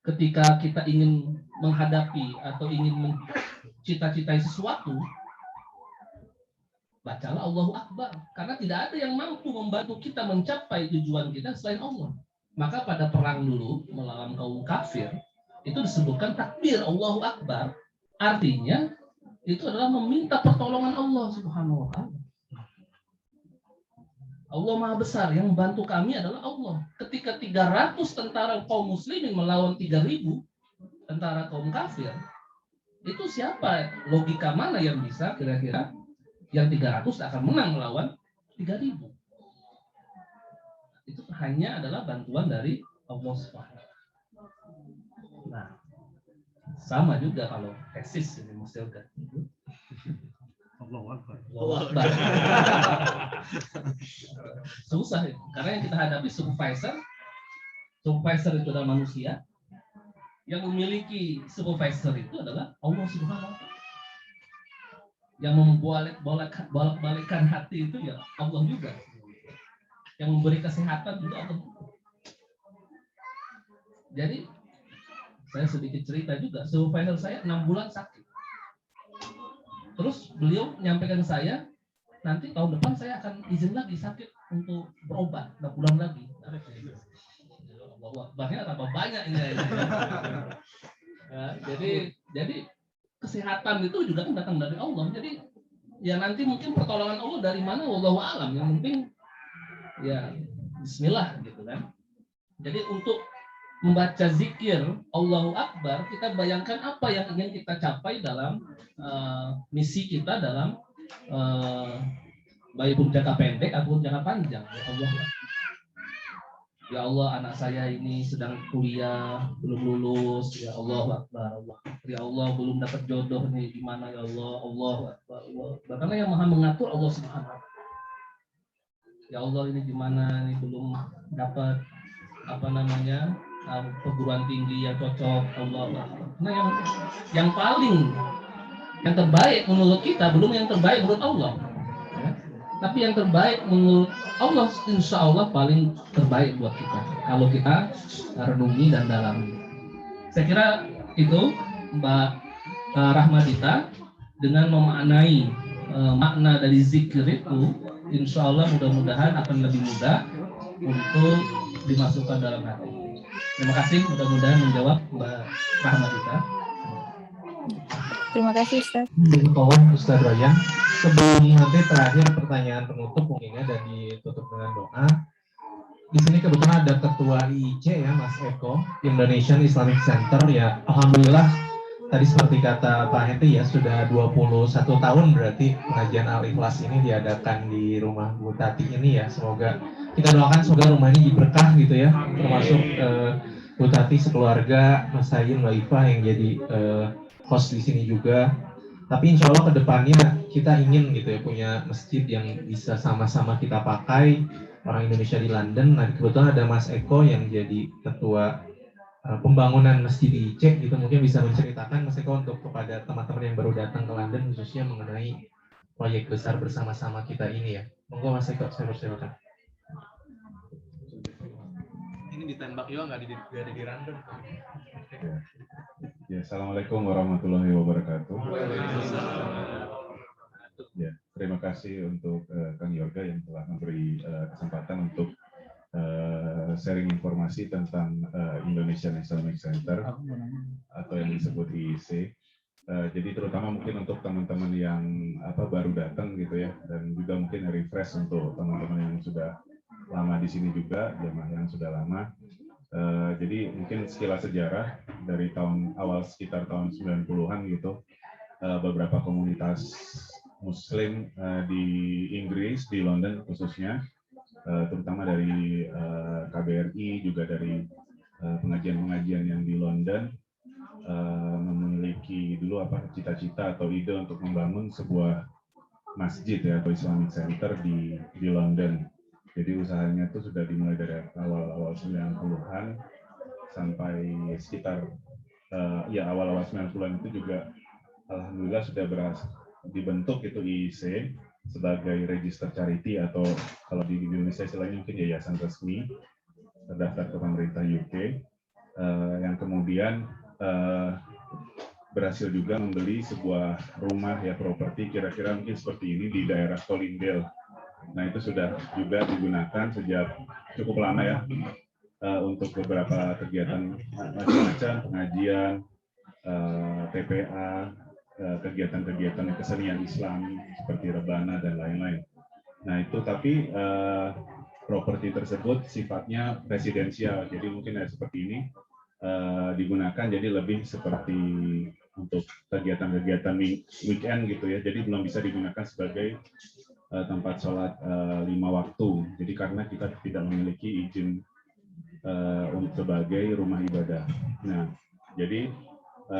ketika kita ingin menghadapi atau ingin mencita-citai sesuatu, bacalah Allahu Akbar. Karena tidak ada yang mampu membantu kita mencapai tujuan kita selain Allah. Maka pada perang dulu melawan kaum kafir, itu disebutkan takbir Allahu Akbar. Artinya itu adalah meminta pertolongan Allah Subhanahu wa Ta'ala. Allah Maha Besar, yang membantu kami adalah Allah. Ketika 300 tentara kaum muslimin melawan 3.000 tentara kaum kafir, itu siapa, logika mana yang bisa kira-kira yang 300 akan menang melawan 3.000? Itu hanya adalah bantuan dari Allah Subhanahu. Nah, sama juga kalau tesis ini Mas Yoga. Allah Akbar. Susah itu. Karena yang kita hadapi supervisor itu adalah manusia. Yang memiliki supervisor itu adalah Allah Subhanahu wa Ta'ala. Yang membolak-balikkan hati itu ya Allah juga. Yang memberi kesehatan juga Allah. Jadi saya sedikit cerita juga, supervisor saya 6 bulan sakit. Terus beliau menyampaikan saya, nanti tahun depan saya akan izin lagi sakit untuk berobat 6 bulan lagi. Bahkan tambah banyak ini. Ya, jadi kesehatan itu juga kan datang dari Allah. Jadi ya nanti mungkin pertolongan Allah dari mana wallahu alam. Yang penting ya bismillah gitu kan. Jadi untuk membaca zikir Allahu Akbar, kita bayangkan apa yang ingin kita capai dalam misi kita dalam baik jangka pendek ataupun jangka panjang. Ya Allah, ya Allah, anak saya ini sedang kuliah, belum lulus. Ya Allah Akbar, Allah. Ya Allah, belum dapat jodoh nih, gimana ya Allah, Allah Akbar, Allah. Karena yang maha mengatur Allah Subhanahu wa Ta'ala. Ya Allah, ini gimana nih, belum dapat perguruan tinggi yang cocok, Allah Akbar. Nah, yang terbaik menurut kita belum yang terbaik menurut Allah. Ya. Tapi yang terbaik menurut Allah, insya Allah paling terbaik buat kita kalau kita renungi dan dalami. Saya kira itu Mbak Rahmadita dengan memaknai makna dari zikir itu, insya Allah mudah-mudahan akan lebih mudah untuk dimasukkan dalam hati. Terima kasih, mudah-mudahan menjawab Mbak Rahmadita. Terima kasih Ustaz. Ustaz Ryan. Sebelum nanti terakhir pertanyaan penutup mungkinnya dan ditutup dengan doa. Di sini kebetulan ada ketua IIC ya, Mas Eko, Indonesian Islamic Center ya. Alhamdulillah tadi seperti kata Pak Henry ya, sudah 21 tahun berarti pengajian Al-Ikhlas ini diadakan di rumah Bu Tati ini ya. Semoga kita doakan semoga rumah ini berkah gitu ya, termasuk Bu Tati sekeluarga, Mas Sayin, Mbak Iva yang jadi host di sini juga. Tapi insya Allah kedepannya kita ingin gitu ya punya masjid yang bisa sama-sama kita pakai, orang Indonesia di London. Nah kebetulan ada Mas Eko yang jadi ketua pembangunan masjid di IIC gitu, mungkin bisa menceritakan Mas Eko untuk kepada teman-teman yang baru datang ke London khususnya mengenai proyek besar bersama-sama kita ini ya. Monggo Mas Eko, saya persilakan. Ini ditembak juga nggak di London. Ya, assalamualaikum warahmatullahi wabarakatuh. Ya, terima kasih untuk Kang Yoga yang telah memberi kesempatan untuk sharing informasi tentang Indonesian Islamic Center atau yang disebut IIC. Jadi terutama mungkin untuk teman-teman yang baru datang gitu ya, dan juga mungkin refresh untuk teman-teman yang sudah lama di sini juga, jamaah yang sudah lama. Jadi mungkin sekilas sejarah dari tahun awal sekitar tahun 90-an gitu, beberapa komunitas Muslim di Inggris, di London khususnya, terutama dari KBRI, juga dari pengajian-pengajian yang di London, memiliki dulu cita-cita atau ide untuk membangun sebuah masjid ya, atau Islamic Center di London. Jadi usahanya itu sudah dimulai dari awal-awal 90-an sampai sekitar awal-awal 90-an itu juga alhamdulillah sudah dibentuk itu IIC sebagai register charity, atau kalau di Indonesia istilahnya mungkin yayasan resmi terdaftar ke pemerintah UK, yang kemudian berhasil juga membeli sebuah rumah ya, properti kira-kira mungkin seperti ini di daerah Colindale. Nah itu sudah juga digunakan sejak cukup lama ya, untuk beberapa kegiatan macam-macam, pengajian, TPA, kegiatan-kegiatan kesenian Islam seperti rebana dan lain-lain. Nah itu tapi properti tersebut sifatnya residensial, jadi mungkin seperti ini digunakan jadi lebih seperti untuk kegiatan-kegiatan weekend gitu ya, jadi belum bisa digunakan sebagai tempat sholat 5 waktu. Jadi karena kita tidak memiliki izin sebagai rumah ibadah. Nah, jadi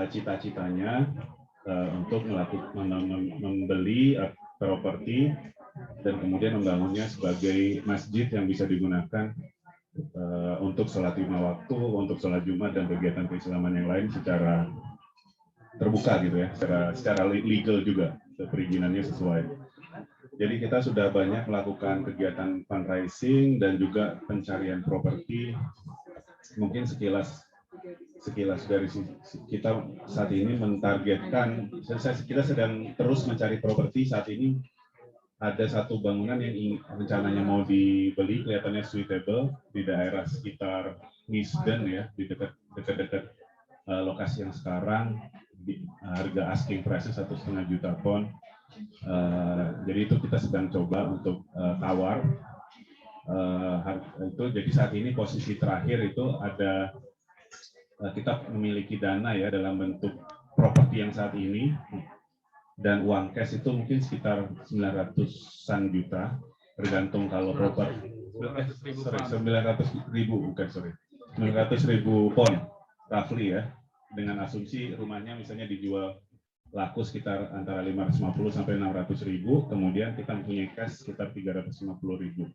cita-citanya untuk membeli properti dan kemudian membangunnya sebagai masjid yang bisa digunakan untuk sholat 5 waktu, untuk sholat Jumat dan kegiatan keislaman yang lain secara terbuka gitu ya, secara legal juga, perizinannya sesuai. Jadi kita sudah banyak melakukan kegiatan fundraising dan juga pencarian properti. Mungkin sekilas dari kita saat ini mentargetkan, kita sedang terus mencari properti. Saat ini ada satu bangunan yang rencananya mau dibeli, kelihatannya suitable di daerah sekitar Nisden ya, di dekat lokasi yang sekarang, harga asking price 1,5 juta pound. Jadi itu kita sedang coba untuk tawar itu. Jadi saat ini posisi terakhir itu ada kita memiliki dana ya dalam bentuk properti yang saat ini, dan uang cash itu mungkin sekitar 900-an juta, tergantung kalau properti 900.000 pound roughly ya, dengan asumsi rumahnya misalnya dijual laku sekitar antara 550 sampai 600.000, kemudian kita mempunyai cash sekitar 350.000.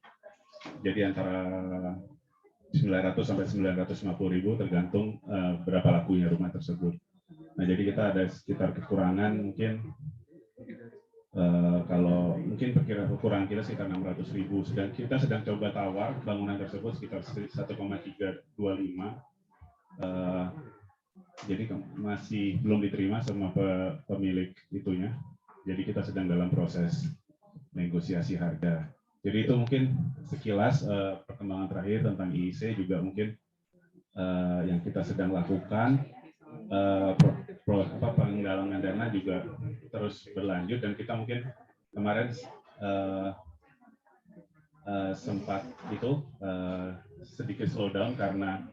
Jadi antara 900 sampai 950.000 tergantung berapa lakunya rumah tersebut. Nah, jadi kita ada sekitar kekurangan mungkin kalau mungkin perkiraan kekurangan kita sekitar 600.000. Sedang kita sedang coba tawar bangunan tersebut sekitar 1,325. Jadi masih belum diterima sama pemilik itunya. Jadi kita sedang dalam proses negosiasi harga. Jadi itu mungkin sekilas perkembangan terakhir tentang IIC, juga mungkin yang kita sedang lakukan. Penggalangan dana juga terus berlanjut, dan kita mungkin kemarin sempat itu sedikit slowdown karena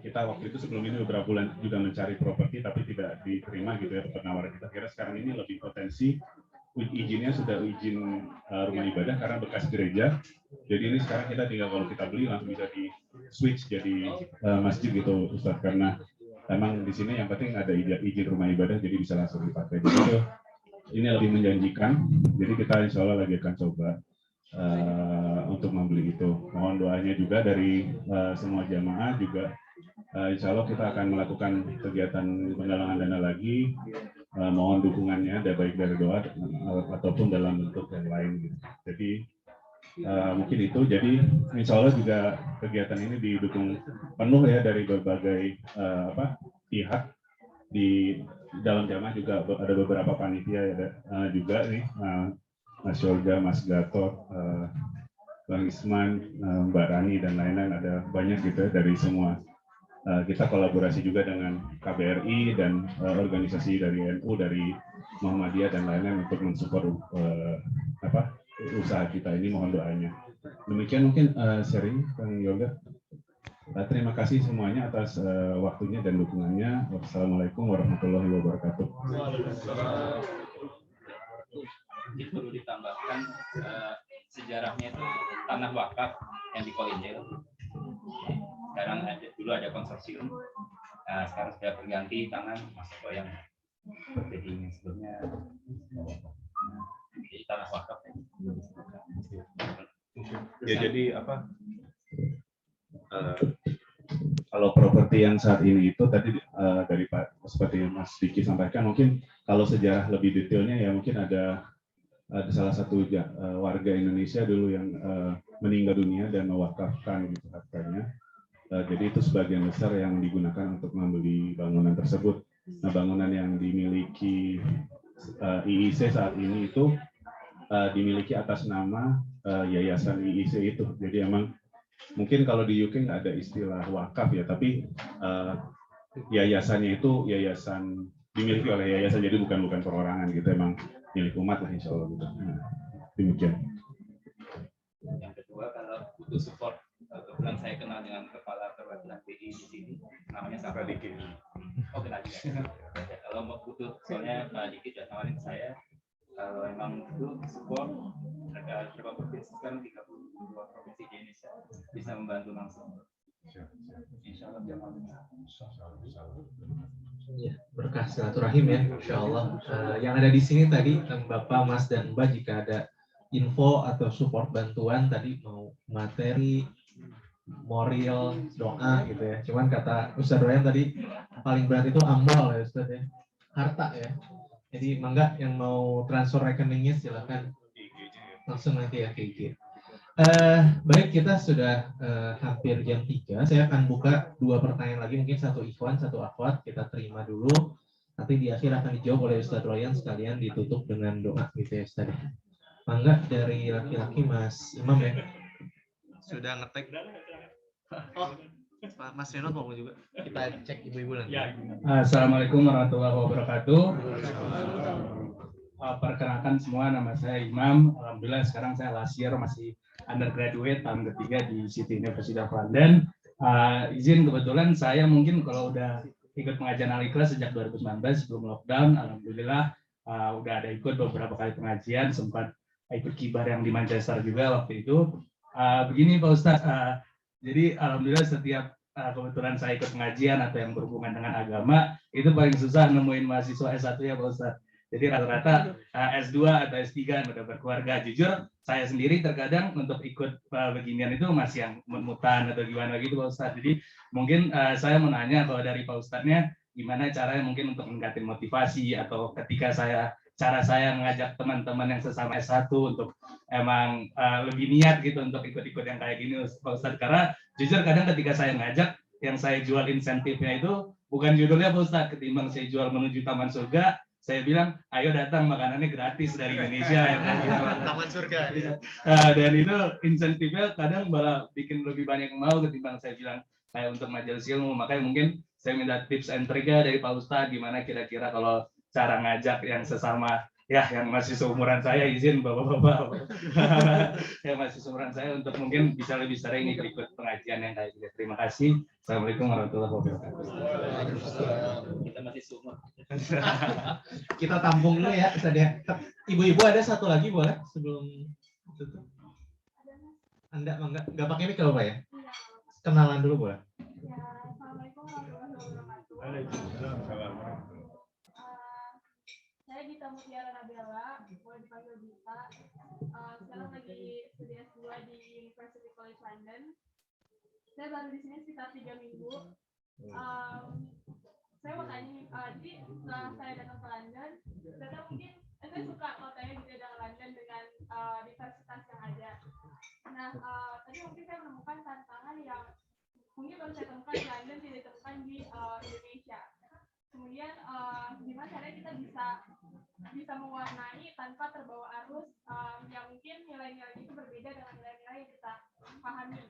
kita waktu itu sebelum ini beberapa bulan juga mencari properti tapi tidak diterima gitu ya penawaran kita. Kira sekarang ini lebih potensi izinnya sudah izin rumah ibadah karena bekas gereja. Jadi ini sekarang kita tinggal kalau kita beli langsung bisa di switch jadi masjid gitu Ustadz, karena emang di sini yang penting ada izin rumah ibadah jadi bisa langsung dipakai. Jadi ini lebih menjanjikan. Jadi kita insya Allah lagi akan coba untuk membeli itu. Mohon doanya juga dari semua jamaah juga. Insya Allah kita akan melakukan kegiatan penggalangan dana lagi. Mohon dukungannya, baik dari doa ataupun dalam bentuk yang lain. Gitu. Jadi mungkin itu. Jadi insya Allah juga kegiatan ini didukung penuh ya dari berbagai pihak. Di dalam jamaah juga ada beberapa panitia ya, juga nih. Mas Yoga, Mas Gatot, Bang Isman, Mbak Rani, dan lain-lain, ada banyak gitu ya dari semua. Kita kolaborasi juga dengan KBRI dan organisasi dari NU, dari Muhammadiyah dan lain-lain untuk mensupport usaha kita ini. Mohon doanya. Demikian mungkin sharing Bang Yoga. Terima kasih semuanya atas waktunya dan dukungannya. Wassalamualaikum warahmatullahi wabarakatuh. Ini perlu ditambahkan sejarahnya itu tanah wakaf yang di Kolinjel. Sekarang dulu ada konsorsium, sekarang sudah berganti tangan Mas Eko yang berjadinya sebelumnya di tanah wakaf. Ya, jadi kalau properti yang saat ini itu tadi dari Pak seperti Mas Diki sampaikan, mungkin kalau sejarah lebih detailnya ya mungkin ada salah satu warga Indonesia dulu yang meninggal dunia dan mewakafkan gitu hartanya. Jadi itu sebagian besar yang digunakan untuk membeli bangunan tersebut. Nah, bangunan yang dimiliki IIC saat ini itu dimiliki atas nama yayasan IIC itu. Jadi emang mungkin kalau di UK nggak ada istilah wakaf ya, tapi yayasannya itu yayasan dimiliki oleh yayasan, jadi bukan perorangan gitu, emang milik umat lah insya Allah gitu. Nah, demikian. Yang kedua, kalau butuh support, kebetulan saya kenal dengan kepala perwakilan BI di sini, namanya Sabra Diki. Oh, kenal juga. Kalau mau butuh, soalnya Pak Diki sudah nawarin saya, kalau memang butuh support, ada berapa provinsi sekarang, 32 provinsi di Indonesia bisa membantu langsung. Insya Allah Ya, berkah silaturahim ya, insya Allah. Yang ada di sini tadi, Bapak, Mas, dan Mbak, jika ada info atau support bantuan tadi, mau materi, moral, doa gitu ya. Cuman kata Ustadz Royan tadi paling berat itu amal ya Ustadz ya, harta ya. Jadi mangga yang mau transfer rekeningnya silakan langsung nanti ya ke IG. Baik, kita sudah hampir jam 3. Saya akan buka 2 pertanyaan lagi, mungkin satu ikhwan, satu akhwat, kita terima dulu. Nanti di akhir akan dijawab oleh Ustadz Royan, sekalian ditutup dengan doa gitu ya Ustadz. Mangga dari laki-laki Mas Imam ya. Sudah ngetek. Oh, Mas Renot mau juga. Kita cek ibu-ibu nanti. Assalamualaikum warahmatullahi wabarakatuh. Perkenalkan semua, nama saya Imam. Alhamdulillah sekarang saya last year masih undergraduate tahun ketiga di City University of London. Izin kebetulan saya mungkin kalau udah ikut pengajian Al-Ikhlas sejak 2019 sebelum lockdown, alhamdulillah udah ada ikut beberapa kali pengajian, sempat ikut kibar yang di Manchester juga waktu itu. Begini Pak Ustadz, jadi alhamdulillah setiap kebetulan saya ikut pengajian atau yang berhubungan dengan agama, itu paling susah nemuin mahasiswa S1 ya Pak Ustadz. Jadi rata-rata S2 atau S3 yang udah berkeluarga. Jujur, saya sendiri terkadang untuk ikut beginian itu masih yang mut-mutan atau gimana gitu Pak Ustadz. Jadi mungkin saya mau nanya kalau dari Pak Ustadznya, gimana caranya mungkin untuk meningkatin motivasi atau ketika cara saya mengajak teman-teman yang sesama S1 untuk emang lebih niat gitu untuk ikut-ikut yang kayak gini Pak Ustadz. Karena jujur kadang ketika saya ngajak, yang saya jual insentifnya itu bukan judulnya Pak Ustadz, ketimbang saya jual menuju Taman Surga, saya bilang, ayo datang makanannya gratis dari Indonesia. Taman Surga. Dan itu insentifnya kadang malah bikin lebih banyak yang mau ketimbang saya bilang kayak untuk majelis ilmu. Makanya mungkin saya minta tips and triknya dari Pak Ustadz, gimana kira-kira kalau cara ngajak yang sesama, ya yang masih seumuran saya, izin bapak-bapak, yang masih seumuran saya untuk mungkin bisa lebih sering ikut pengajian yang kayak gitu. Terima kasih. Assalamualaikum warahmatullahi wabarakatuh. Kita masih seumur. Kita tampung dulu ya, Ibu-ibu ada satu lagi boleh sebelum tutup? Anda nggak pakai mic kalau Pak ya? Kenalan dulu boleh. Ya, Assalamualaikum warahmatullahi wabarakatuh. Waalaikumsalam. Saya Dita Mutiara Nabela, boleh dipanggil Dita. Sekarang lagi studi S2 di University College London. Saya baru di sini sekitar 3 minggu. Saya mau tanya, jadi setelah saya datang ke London, ternyata mungkin saya suka kotanya gitu dengan London dengan diversitas yang ada. Nah, tadi mungkin saya menemukan tantangan yang mungkin baru saya temukan di London, tidak ditemukan di Indonesia. Kemudian gimana caranya kita bisa mewarnai tanpa terbawa arus yang mungkin nilai-nilai itu berbeda dengan nilai-nilai yang kita pahami.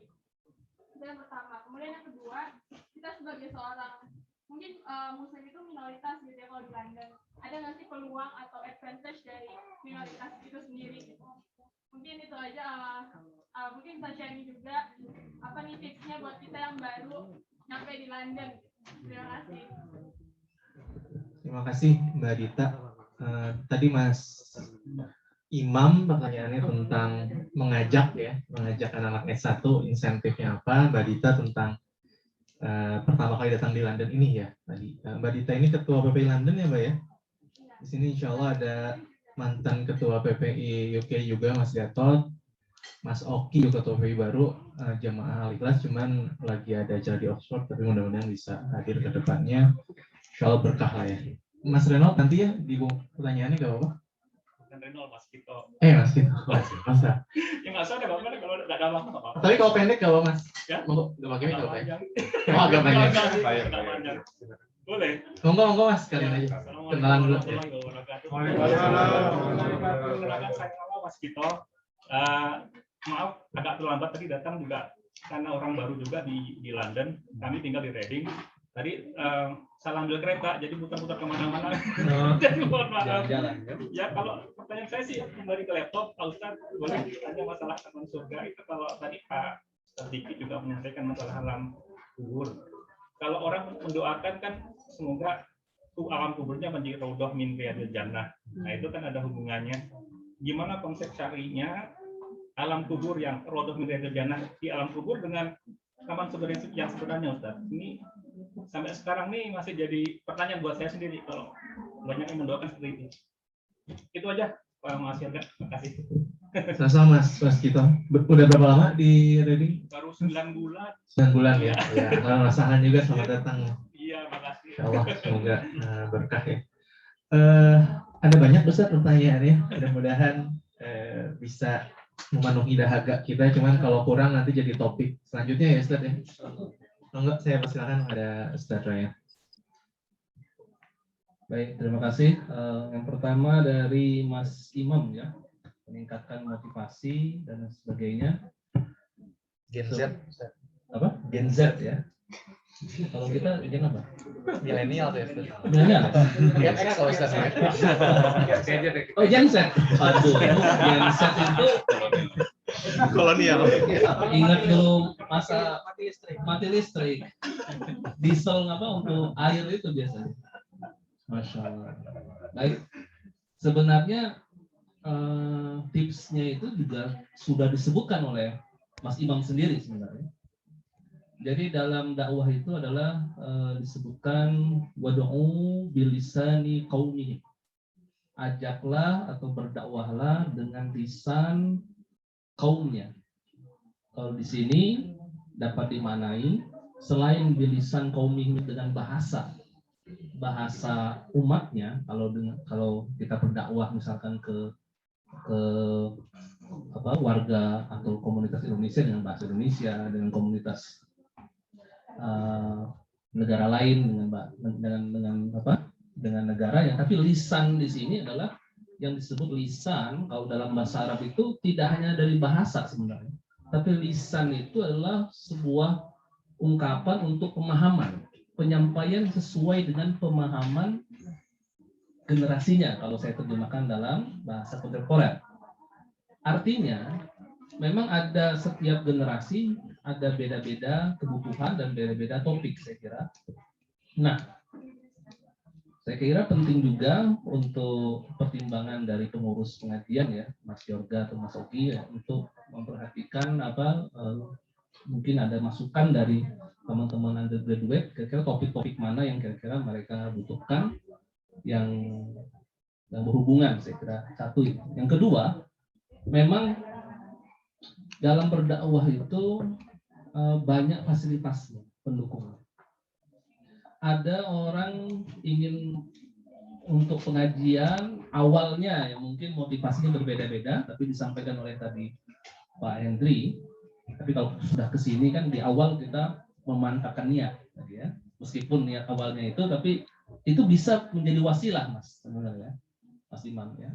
Itu yang pertama. Kemudian yang kedua, kita sebagai seorang mungkin muslim itu minoritas gitu ya kalau di London. Ada nggak sih peluang atau advantage dari minoritas itu sendiri? Mungkin itu aja. Mungkin bisa sharing juga apa nih tipsnya buat kita yang baru nyampe di London. Terima kasih. Terima kasih Mbak Dita. Tadi Mas Imam pertanyaannya tentang mengajak anak-anak S1 insentifnya apa, Mbak Dita tentang pertama kali datang di London ini ya tadi. Mbak Dita ini ketua PPI London ya Mbak ya? Di sini insya Allah ada mantan ketua PPI UK juga Mas Gatot, Mas Oki juga ketua PPI baru jamaah Al-Ikhlas, cuman lagi ada acara di Oxford tapi mudah-mudahan bisa hadir ke depannya. Insya Allah berkah lah ya. Mas Renold nanti ya di pertanyaannya gak apa-apa? Bukan Renold, Mas Kito. Mas Kito. Masa? Ya nggak usah deh, Bapak, kalau nggak ada waktu apa-apa. Tapi kalau pendek gak apa Mas? Ya? Mau gak pakai mic gak apa ya? Oh, agak panjang. Boleh. Monggo Mas, kalian aja. Kenalan dulu. Perkenalkan saya nama Mas Kito. Maaf agak terlambat tadi datang juga karena orang baru juga di London. Kami tinggal di Reading. Tadi salah ambil kereta, jadi putar-putar kemana-mana. Jadi mohon maaf. Ya kalau pertanyaan saya sih kembali ke laptop, Pak Ustadz boleh ditanya masalah Taman Surga itu. Kalau tadi Pak Diki juga menyampaikan masalah alam kubur. Kalau orang mendoakan kan semoga alam kuburnya menjadi raudhah min riyadil jannah. Nah itu kan ada hubungannya. Gimana konsep syar'inya alam kubur yang raudhah min riyadil jannah di alam kubur dengan taman surga yang sebenarnya Ustaz? Ini sampai sekarang nih masih jadi pertanyaan buat saya sendiri kalau banyak yang mendoakan seperti itu. Itu aja Pak Mas Yoga, terima kasih. Sama Mas Kito. Udah berapa lama di Reading? Baru 9 bulan. 9 bulan ya. Ya, rasakan juga selamat datang. Iya, makasih. Insya Allah semoga berkah ya. Ada banyak Ustaz pertanyaannya. Mudah-mudahan bisa memenuhi dahaga kita. Cuman kalau kurang nanti jadi topik selanjutnya ya Ustaz ya. Kalau enggak saya persilakan ada Ustaz Raya. Baik, terima kasih. Yang pertama dari Mas Imam ya, meningkatkan motivasi dan sebagainya. Gen Z. Apa? Gen Z ya. Kalau kita gen apa? Milenial tuh ya. Milenial. Gen X kalau Ustaz ya. Oh, Gen Z. Aduh, Gen Z itu Kolonial. Ingat dulu masa mati listrik. Diesel apa untuk air itu biasanya. Masya Allah. Baik. Sebenarnya tipsnya itu juga sudah disebutkan oleh Mas Imam sendiri sebenarnya. Jadi dalam dakwah itu adalah disebutkan wad'u bilisani qaumihim. Ajaklah atau berdakwahlah dengan lisan kaumnya. Kalau di sini dapat dimaknai selain bilisan qaumihim dengan bahasa umatnya, kalau kita berdakwah misalkan ke warga atau komunitas Indonesia dengan bahasa Indonesia, dengan komunitas negara lain dengan negara yang, tapi lisan di sini adalah yang disebut lisan. Kalau dalam bahasa Arab itu tidak hanya dari bahasa sebenarnya, tapi lisan itu adalah sebuah ungkapan untuk pemahaman, penyampaian sesuai dengan pemahaman generasinya, kalau saya terjemahkan dalam bahasa kontemporer. Artinya memang ada setiap generasi ada beda-beda kebutuhan dan beda-beda topik, saya kira. Nah, saya kira penting juga untuk pertimbangan dari pengurus pengajian ya, Mas Yorga atau Mas Oki ya, untuk memperhatikan mungkin ada masukan dari teman-teman undergraduate, kira-kira topik-topik mana yang kira-kira mereka butuhkan yang berhubungan, saya kira satu. Yang kedua, memang dalam berdakwah itu banyak fasilitas pendukung. Ada orang ingin untuk pengajian awalnya yang mungkin motivasinya berbeda-beda, tapi disampaikan oleh tadi Pak Hendri. Tapi kalau sudah ke sini kan di awal kita memantapkan niat, ya. Meskipun niat awalnya itu, tapi itu bisa menjadi wasilah, Mas, sebenarnya, Mas Imam ya.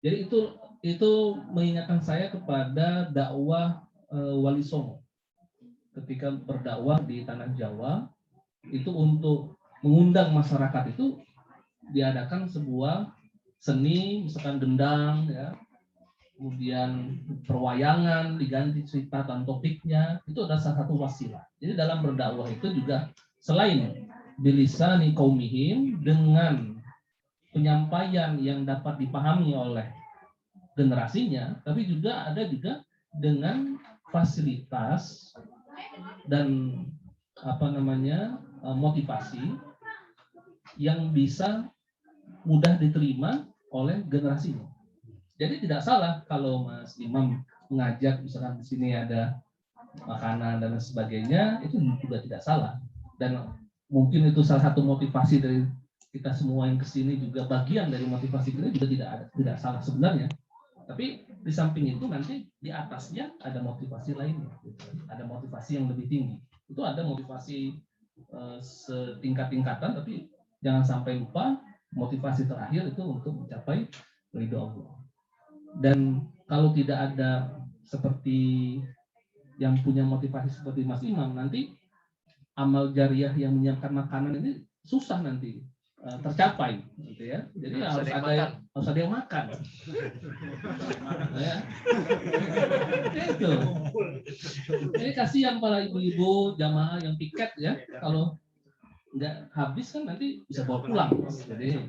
Jadi itu mengingatkan saya kepada dakwah Wali Songo ketika berdakwah di tanah Jawa, itu untuk mengundang masyarakat itu diadakan sebuah seni, misalkan gendang ya, kemudian perwayangan diganti cerita dan topiknya, itu adalah salah satu wasilah. Jadi dalam berdakwah itu juga selain bilisani qaumihim dengan penyampaian yang dapat dipahami oleh generasinya, tapi juga ada juga dengan fasilitas dan motivasi yang bisa mudah diterima oleh generasinya. Jadi tidak salah kalau Mas Imam mengajak, misalkan di sini ada makanan dan sebagainya, itu juga tidak salah. Dan mungkin itu salah satu motivasi dari kita semua yang kesini, juga bagian dari motivasi kita juga tidak salah sebenarnya. Tapi di samping itu nanti di atasnya ada motivasi lainnya, ada motivasi yang lebih tinggi. Itu ada motivasi setingkat-tingkatan, tapi jangan sampai lupa motivasi terakhir itu untuk mencapai ridho Allah. Dan kalau tidak ada seperti yang punya motivasi seperti Mas Imam, nanti amal jariah yang menyiapkan makanan ini susah nanti tercapai, gitu ya. Jadi harus ada yang makan. Ya. Itu. Ini kasihan para ibu-ibu jamaah yang piket ya, kalau nggak habis kan nanti bisa bawa pulang. Jadi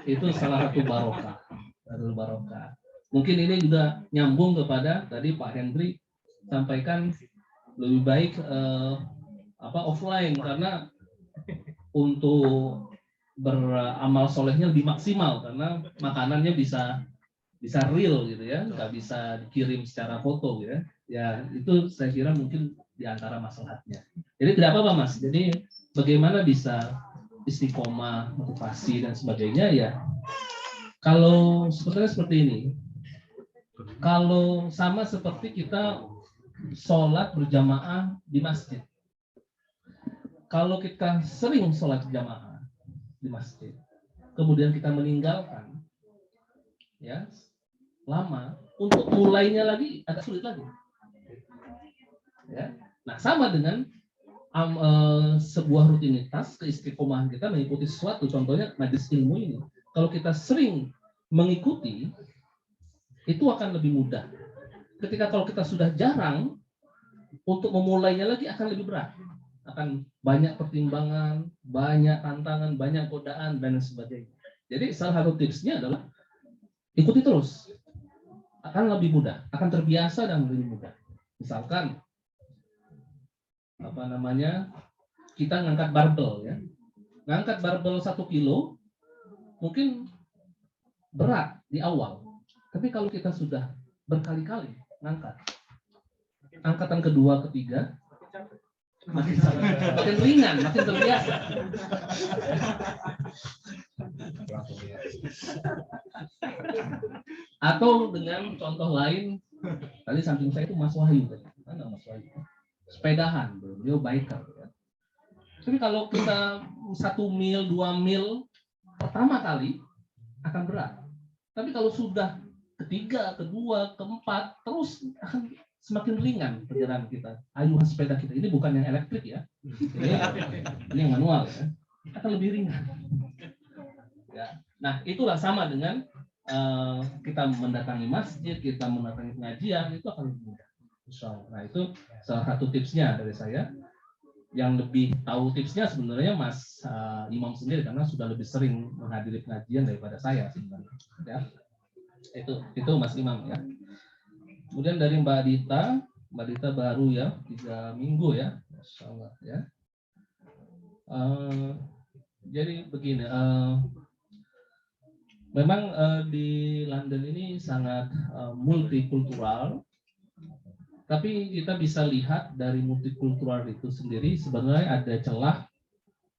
itu salah satu barokah. Mungkin ini juga nyambung kepada tadi Pak Hendri sampaikan lebih baik offline, karena untuk beramal solehnya lebih maksimal karena makanannya bisa real gitu ya, nggak bisa dikirim secara foto gitu ya. Ya itu saya kira mungkin diantara masalahnya. Jadi tidak apa-apa Mas. Jadi bagaimana bisa istiqomah, motivasi dan sebagainya ya. Kalau sebenarnya seperti ini, kalau sama seperti kita sholat berjamaah di masjid. Kalau kita sering sholat berjamaah di masjid, kemudian kita meninggalkan, ya lama, untuk mulainya lagi agak sulit lagi. Ya, nah sama dengan sebuah rutinitas keistiqomahan kita mengikuti sesuatu, contohnya majelis ilmu ini. Kalau kita sering mengikuti, itu akan lebih mudah. ketika kalau kita sudah jarang, untuk memulainya lagi akan lebih berat. Akan banyak pertimbangan, banyak tantangan, banyak godaan, dan sebagainya. Jadi salah satu tipsnya adalah ikuti terus. Akan lebih mudah, akan terbiasa dan lebih mudah. Misalkan, kita ngangkat barbel ya. Ngangkat barbel 1 kilo, mungkin berat di awal. Tapi kalau kita sudah berkali-kali ngangkat, angkatan kedua, ketiga, makin ringan, makin terbiasa. Atau dengan contoh lain, tadi samping saya itu Mas Wahyu, mana Mas Wahyu? Sepedahan, beliau biker. Tapi kalau kita 1 mil, 2 mil pertama kali akan berat. Tapi kalau sudah ketiga, kedua, keempat, terus akan semakin ringan perjalanan kita. Ayuhan sepeda kita ini bukan yang elektrik ya, ini yang manual ya, akan lebih ringan. Ya. Nah itulah sama dengan kita mendatangi masjid, kita mendatangi pengajian, itu akan lebih mudah. Nah itu salah satu tipsnya dari saya. Yang lebih tahu tipsnya sebenarnya Mas Imam sendiri karena sudah lebih sering menghadiri pengajian daripada saya sebenarnya. Ya. Itu Mas Imam ya. Kemudian dari Mbak Dita baru ya 3 minggu ya, Masya Allah ya. Jadi begini, memang di London ini sangat multikultural, tapi kita bisa lihat dari multikultural itu sendiri sebenarnya ada celah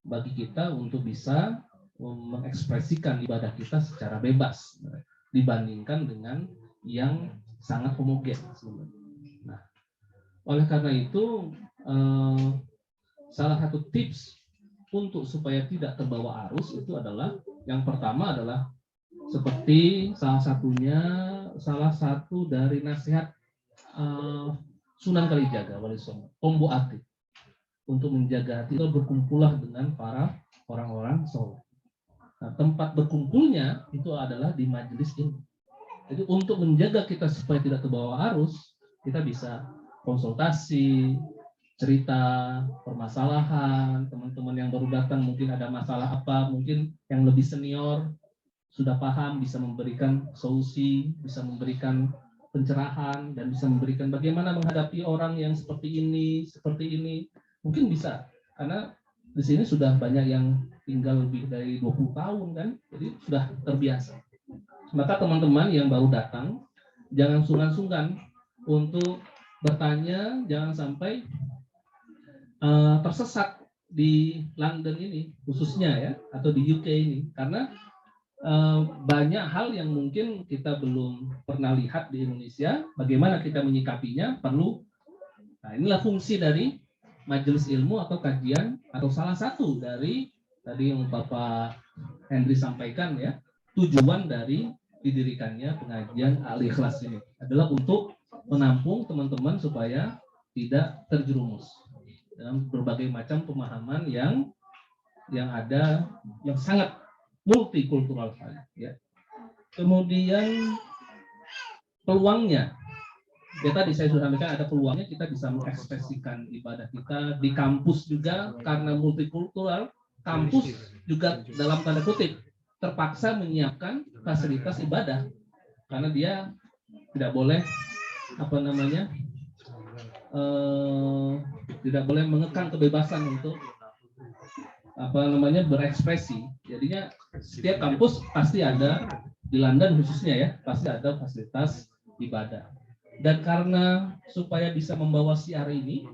bagi kita untuk bisa mengekspresikan ibadah kita secara bebas dibandingkan dengan yang sangat homogen sebenarnya. Nah, oleh karena itu salah satu tips untuk supaya tidak terbawa arus itu adalah yang pertama adalah seperti salah satu dari nasihat Sunan Kalijaga Wali Songo, Ombo Ati, untuk menjaga hati itu berkumpullah dengan para orang-orang soleh. Nah, tempat berkumpulnya itu adalah di majelis ilmu. Jadi untuk menjaga kita supaya tidak terbawa arus, kita bisa konsultasi, cerita, permasalahan, teman-teman yang baru datang mungkin ada masalah apa, mungkin yang lebih senior sudah paham, bisa memberikan solusi, bisa memberikan pencerahan, dan bisa memberikan bagaimana menghadapi orang yang seperti ini, mungkin bisa. Karena di sini sudah banyak yang tinggal lebih dari 20 tahun kan, jadi sudah terbiasa. Maka teman-teman yang baru datang, jangan sungkan-sungkan untuk bertanya, jangan sampai tersesat di London ini, khususnya ya, atau di UK ini, karena banyak hal yang mungkin kita belum pernah lihat di Indonesia, bagaimana kita menyikapinya perlu. Nah, inilah fungsi dari majelis ilmu atau kajian, atau salah satu dari tadi yang Bapak Henry sampaikan ya, tujuan dari didirikannya pengajian Al-Ikhlas ini adalah untuk menampung teman-teman supaya tidak terjerumus dalam berbagai macam pemahaman yang ada, yang sangat multikultural ya. Kemudian peluangnya, ya tadi saya sudah sampaikan ada peluangnya kita bisa mengekspresikan ibadah kita di kampus juga, karena multikultural. Kampus juga dalam tanda kutip terpaksa menyiapkan fasilitas ibadah karena dia tidak boleh tidak boleh mengekang kebebasan untuk berekspresi. Jadinya setiap kampus pasti ada, di London khususnya ya, pasti ada fasilitas ibadah. Dan karena supaya bisa membawa siar ini,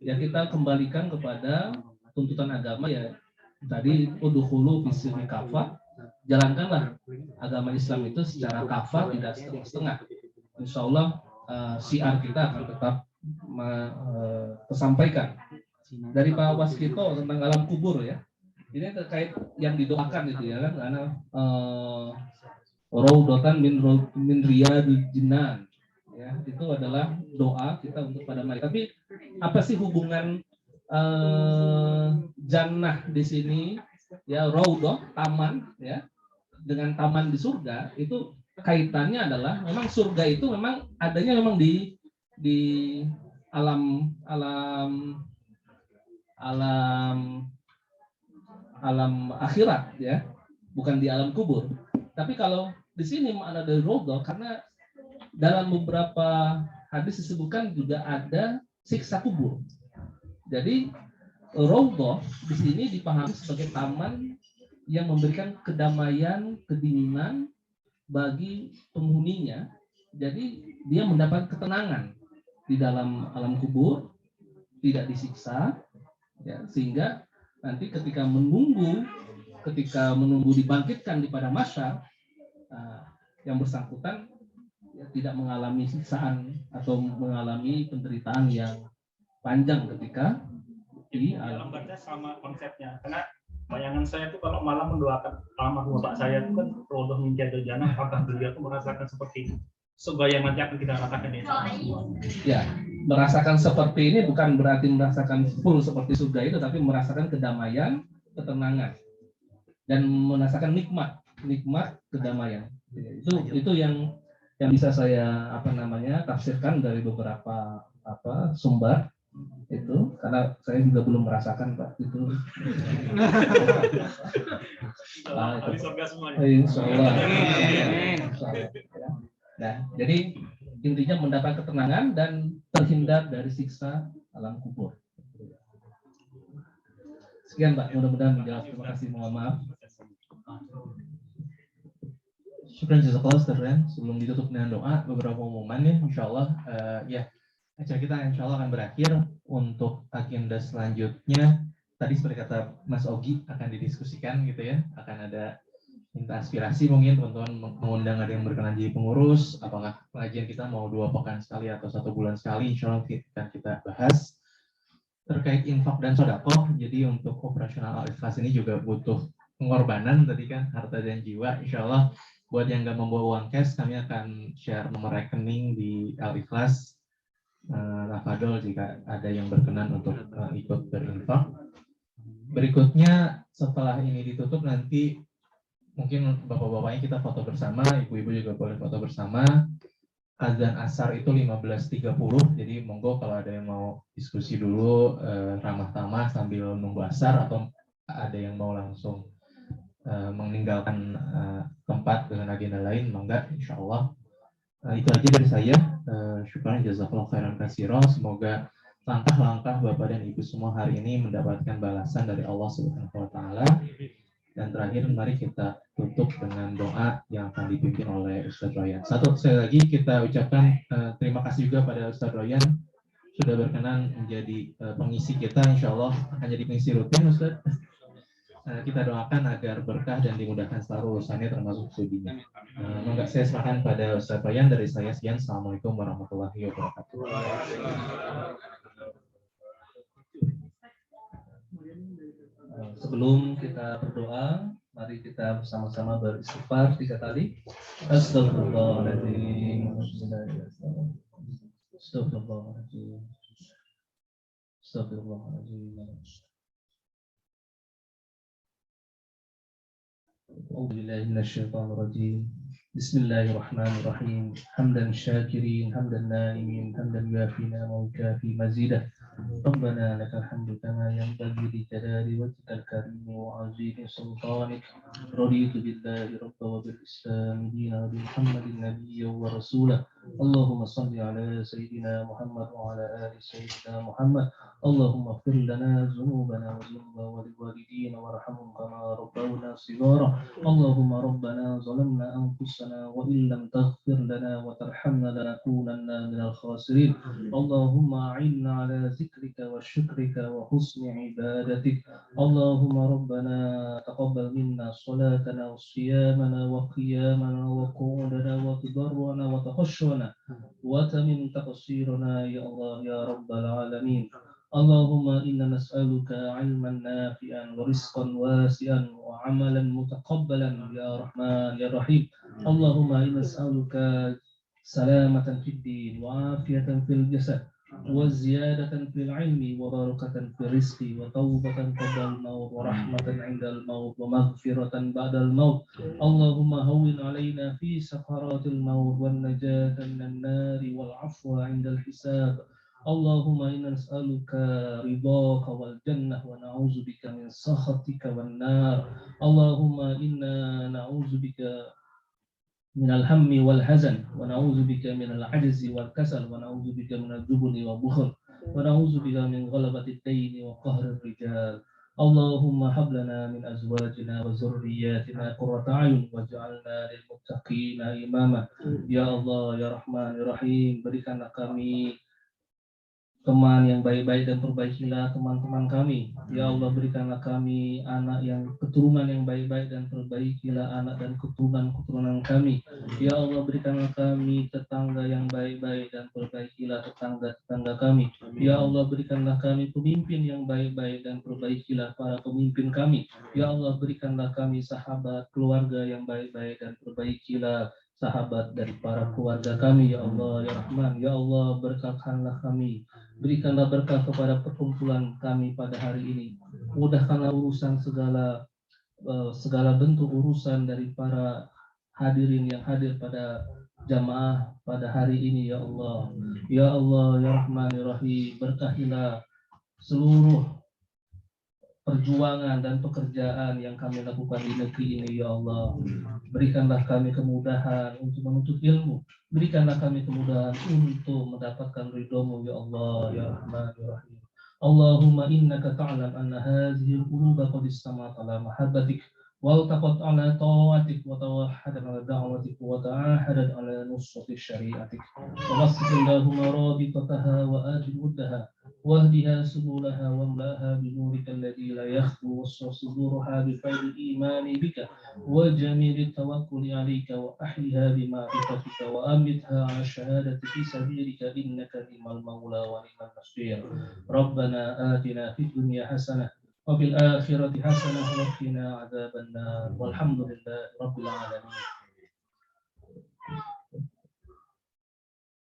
ya kita kembalikan kepada tuntutan agama ya, tadi udkhulu bisilmi kafah, jalankanlah agama Islam itu secara kafah, tidak setengah-setengah. Insya Allah siar kita akan tetap tersampaikan. Dari Pak Waskito tentang alam kubur ya, ini terkait yang didoakan itu ya kan, karena Raudotan min riyadil jinan ya, itu adalah doa kita untuk pada mereka. Tapi apa sih hubungan jannah di sini ya, Raudoh taman ya, dengan taman di surga itu kaitannya adalah memang surga itu memang adanya memang di alam akhirat ya, bukan di alam kubur. Tapi kalau di sini makna dari Raudhah, karena dalam beberapa hadis disebutkan juga ada siksa kubur. Jadi Raudhah di sini dipahami sebagai taman yang memberikan kedamaian, kedinginan bagi penghuninya. Jadi dia mendapat ketenangan di dalam alam kubur, tidak disiksa, ya, sehingga nanti ketika menunggu dibangkitkan di pada mahsyar, yang bersangkutan ya, tidak mengalami siksaan atau mengalami penderitaan yang panjang ketika di dalam baca sama konsepnya, karena bayangan saya itu kalau malam mendoakan almarhum bapak saya itu kan Raudhah min Riyadil Jannah, apakah beliau itu merasakan seperti itu sebagaimana yang nanti akan kita rasakan ini? Ya, merasakan seperti ini bukan berarti merasakan full seperti surga itu, tapi merasakan kedamaian, ketenangan, dan merasakan nikmat kedamaian. Itu yang bisa saya tafsirkan dari beberapa sumber itu, karena saya juga belum merasakan Pak itu. Ahli surga semuanya. Insyaallah. Nah, jadi intinya mendapat ketenangan dan terhindar dari siksa alam kubur. Sekian Pak, mudah-mudahan menjawab. Terima kasih, mohon maaf. Syukran jazakallah Ustaz Rian. Sebelum ditutup dengan doa, beberapa pengumuman ya, insyaallah ya acara kita insyaallah akan berakhir. Untuk agenda selanjutnya tadi seperti kata Mas Ogi akan didiskusikan gitu ya, akan ada minta aspirasi, mungkin teman-teman mengundang ada yang berkenan jadi pengurus, apakah pengajian kita mau 2 pekan sekali atau 1 bulan sekali, insyaallah akan kita bahas. Terkait infak dan sedekah, jadi untuk operasional Al-Ikhlas ini juga butuh pengorbanan tadi kan, harta dan jiwa. Insyaallah buat yang nggak membawa uang cash, kami akan share nomor rekening di Al-Ikhlas Rafadol jika ada yang berkenan untuk ikut berinfak. Berikutnya setelah ini ditutup nanti mungkin bapak-bapaknya kita foto bersama, ibu-ibu juga boleh foto bersama. Azan asar itu 15.30, jadi monggo kalau ada yang mau diskusi dulu ramah tamah sambil nunggu asar, atau ada yang mau langsung meninggalkan tempat dengan agenda lain, mangga insyaallah. Itu aja dari saya. Syukran jazakallahu khairan katsira. Semoga langkah-langkah Bapak dan Ibu semua hari ini mendapatkan balasan dari Allah Subhanahu wa taala. Dan terakhir mari kita tutup dengan doa yang akan dipimpin oleh Ustadz Royan. Sekali lagi kita ucapkan terima kasih juga pada Ustadz Royan sudah berkenan menjadi pengisi kita, insyaallah akan jadi pengisi rutin Ustadz. Kita doakan agar berkah dan dimudahkan seluruh urusannya termasuk studinya. Monggo saya serahkan pada Ustaz Bayan, dari saya sekian. Assalamualaikum warahmatullahi wabarakatuh. Sebelum kita berdoa, mari kita bersama-sama beristighfar 3 kali. Astagfirullahaladzim. Astagfirullahaladzim. Astagfirullahaladzim. أعوذ بالله من الشيطان الرجيم. بسم الله الرحمن الرحيم. حمدا شاكرين، حمدا نائمين، حمدا يوافي نعمه ويكافي مزيده. ربنا لك الحمد كما ينبغي لجلال وجهك الكريم وعظيم سلطانك. رضيت بالله ربا وبالإسلام دينا وبمحمد نبيا ورسولا. اللهم صل على سيدنا محمد وعلى آل سيدنا محمد. اللهم اغفر لنا ذنوبنا وذنوب والوالدين وارحمهم كما ربونا صغارا. اللهم ربنا ظلمنا أنفسنا وإن لم تغفر لنا وترحمنا لنكونن من الخاسرين. اللهم أعنا على ذكرك وشكرك وحسن عبادتك. اللهم ربنا تقبل منا صلاتنا وصيامنا وقيامنا وقعودنا وتضرعنا وتخشعنا وتمن تقصيرنا يا الله يا رب العالمين. اللهم إنا نسألك علما نافعا ورزقا واسعا وعملا متقبلا يا رحمن يا رحيم. اللهم إنا نسألك سلامة في الدين وعافية في الجسد وزيادة في العلم وبركة في الرزق وتوبة قبل الموت ورحمة عند الموت ومغفرة بعد الموت. اللهم هون علينا في سكرات الموت والنجاة من النار والعفو عند الحساب. اللهم إنا نسألك رضاك والجنة ونعوذ بك من سخطك والنار. اللهم إنا نعوذ بك من الهم والحزن ونعوذ بك من العجز والكسل ونعوذ بك من الجبن والبخل ونعوذ بك من غلبة الدين وقهر الرجال. اللهم هب لنا من أزواجنا وذرياتنا قرة أعين واجعلنا للمتقين إماما. Ya Allah, ya Rahman, ya Rahim, berikanlah kami teman yang baik-baik dan perbaikilah teman-teman kami. Ya Allah, berikanlah kami anak yang keturunan yang baik-baik dan perbaikilah anak dan keturunan-keturunan kami. Ya Allah, berikanlah kami tetangga yang baik-baik dan perbaikilah tetangga-tetangga kami. Ya Allah, berikanlah kami pemimpin yang baik-baik dan perbaikilah para pemimpin kami. Ya Allah, berikanlah kami sahabat keluarga yang baik-baik dan perbaikilah sahabat dari para keluarga kami. Ya Allah, ya Rahman, ya Allah, berkatkanlah kami. Berikanlah berkah kepada perkumpulan kami pada hari ini. Mudahkanlah urusan segala bentuk urusan dari para hadirin yang hadir pada jamaah pada hari ini. Ya Allah, ya Allah, ya Rahman, ya Rahim, berkahilah seluruh perjuangan dan pekerjaan yang kami lakukan di negeri ini. Ya Allah, berikanlah kami kemudahan untuk menuntut ilmu. Berikanlah kami kemudahan untuk mendapatkan ridho-Mu. Ya Allah, ya Rahman, ya Rahim. Allahumma innaka ta'lam anna hadhihi al-quluba qad istamat ala mahabbatik والتقت على طاعتك وتوحدت على دعوتك وتعاهدت على نصرة شريعتك ووفق اللهم رابطتها وآتِ ودها واهدها سبلها واملأها بنورك الذي لا يخفو واسع صدورها بفيض الإيمان بك وجميل التوكل عليك وأحيها بمعرفتك وأمتها على الشهادة في سبيلك إنك نعم المولى ونعم النصير. ربنا آتنا في الدنيا حسنة وفي الآخرة حسنة وقنا عذاب النار والحمد لله رب العالمين.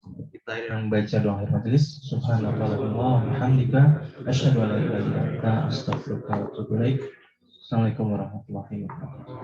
Kita yang baca doa akhir majelis. Subhanallah wa bihamdika asyhadu an la ilaha illa anta astaghfiruka wa atubu ilaik. Assalamualaikum warahmatullahi wabarakatuh.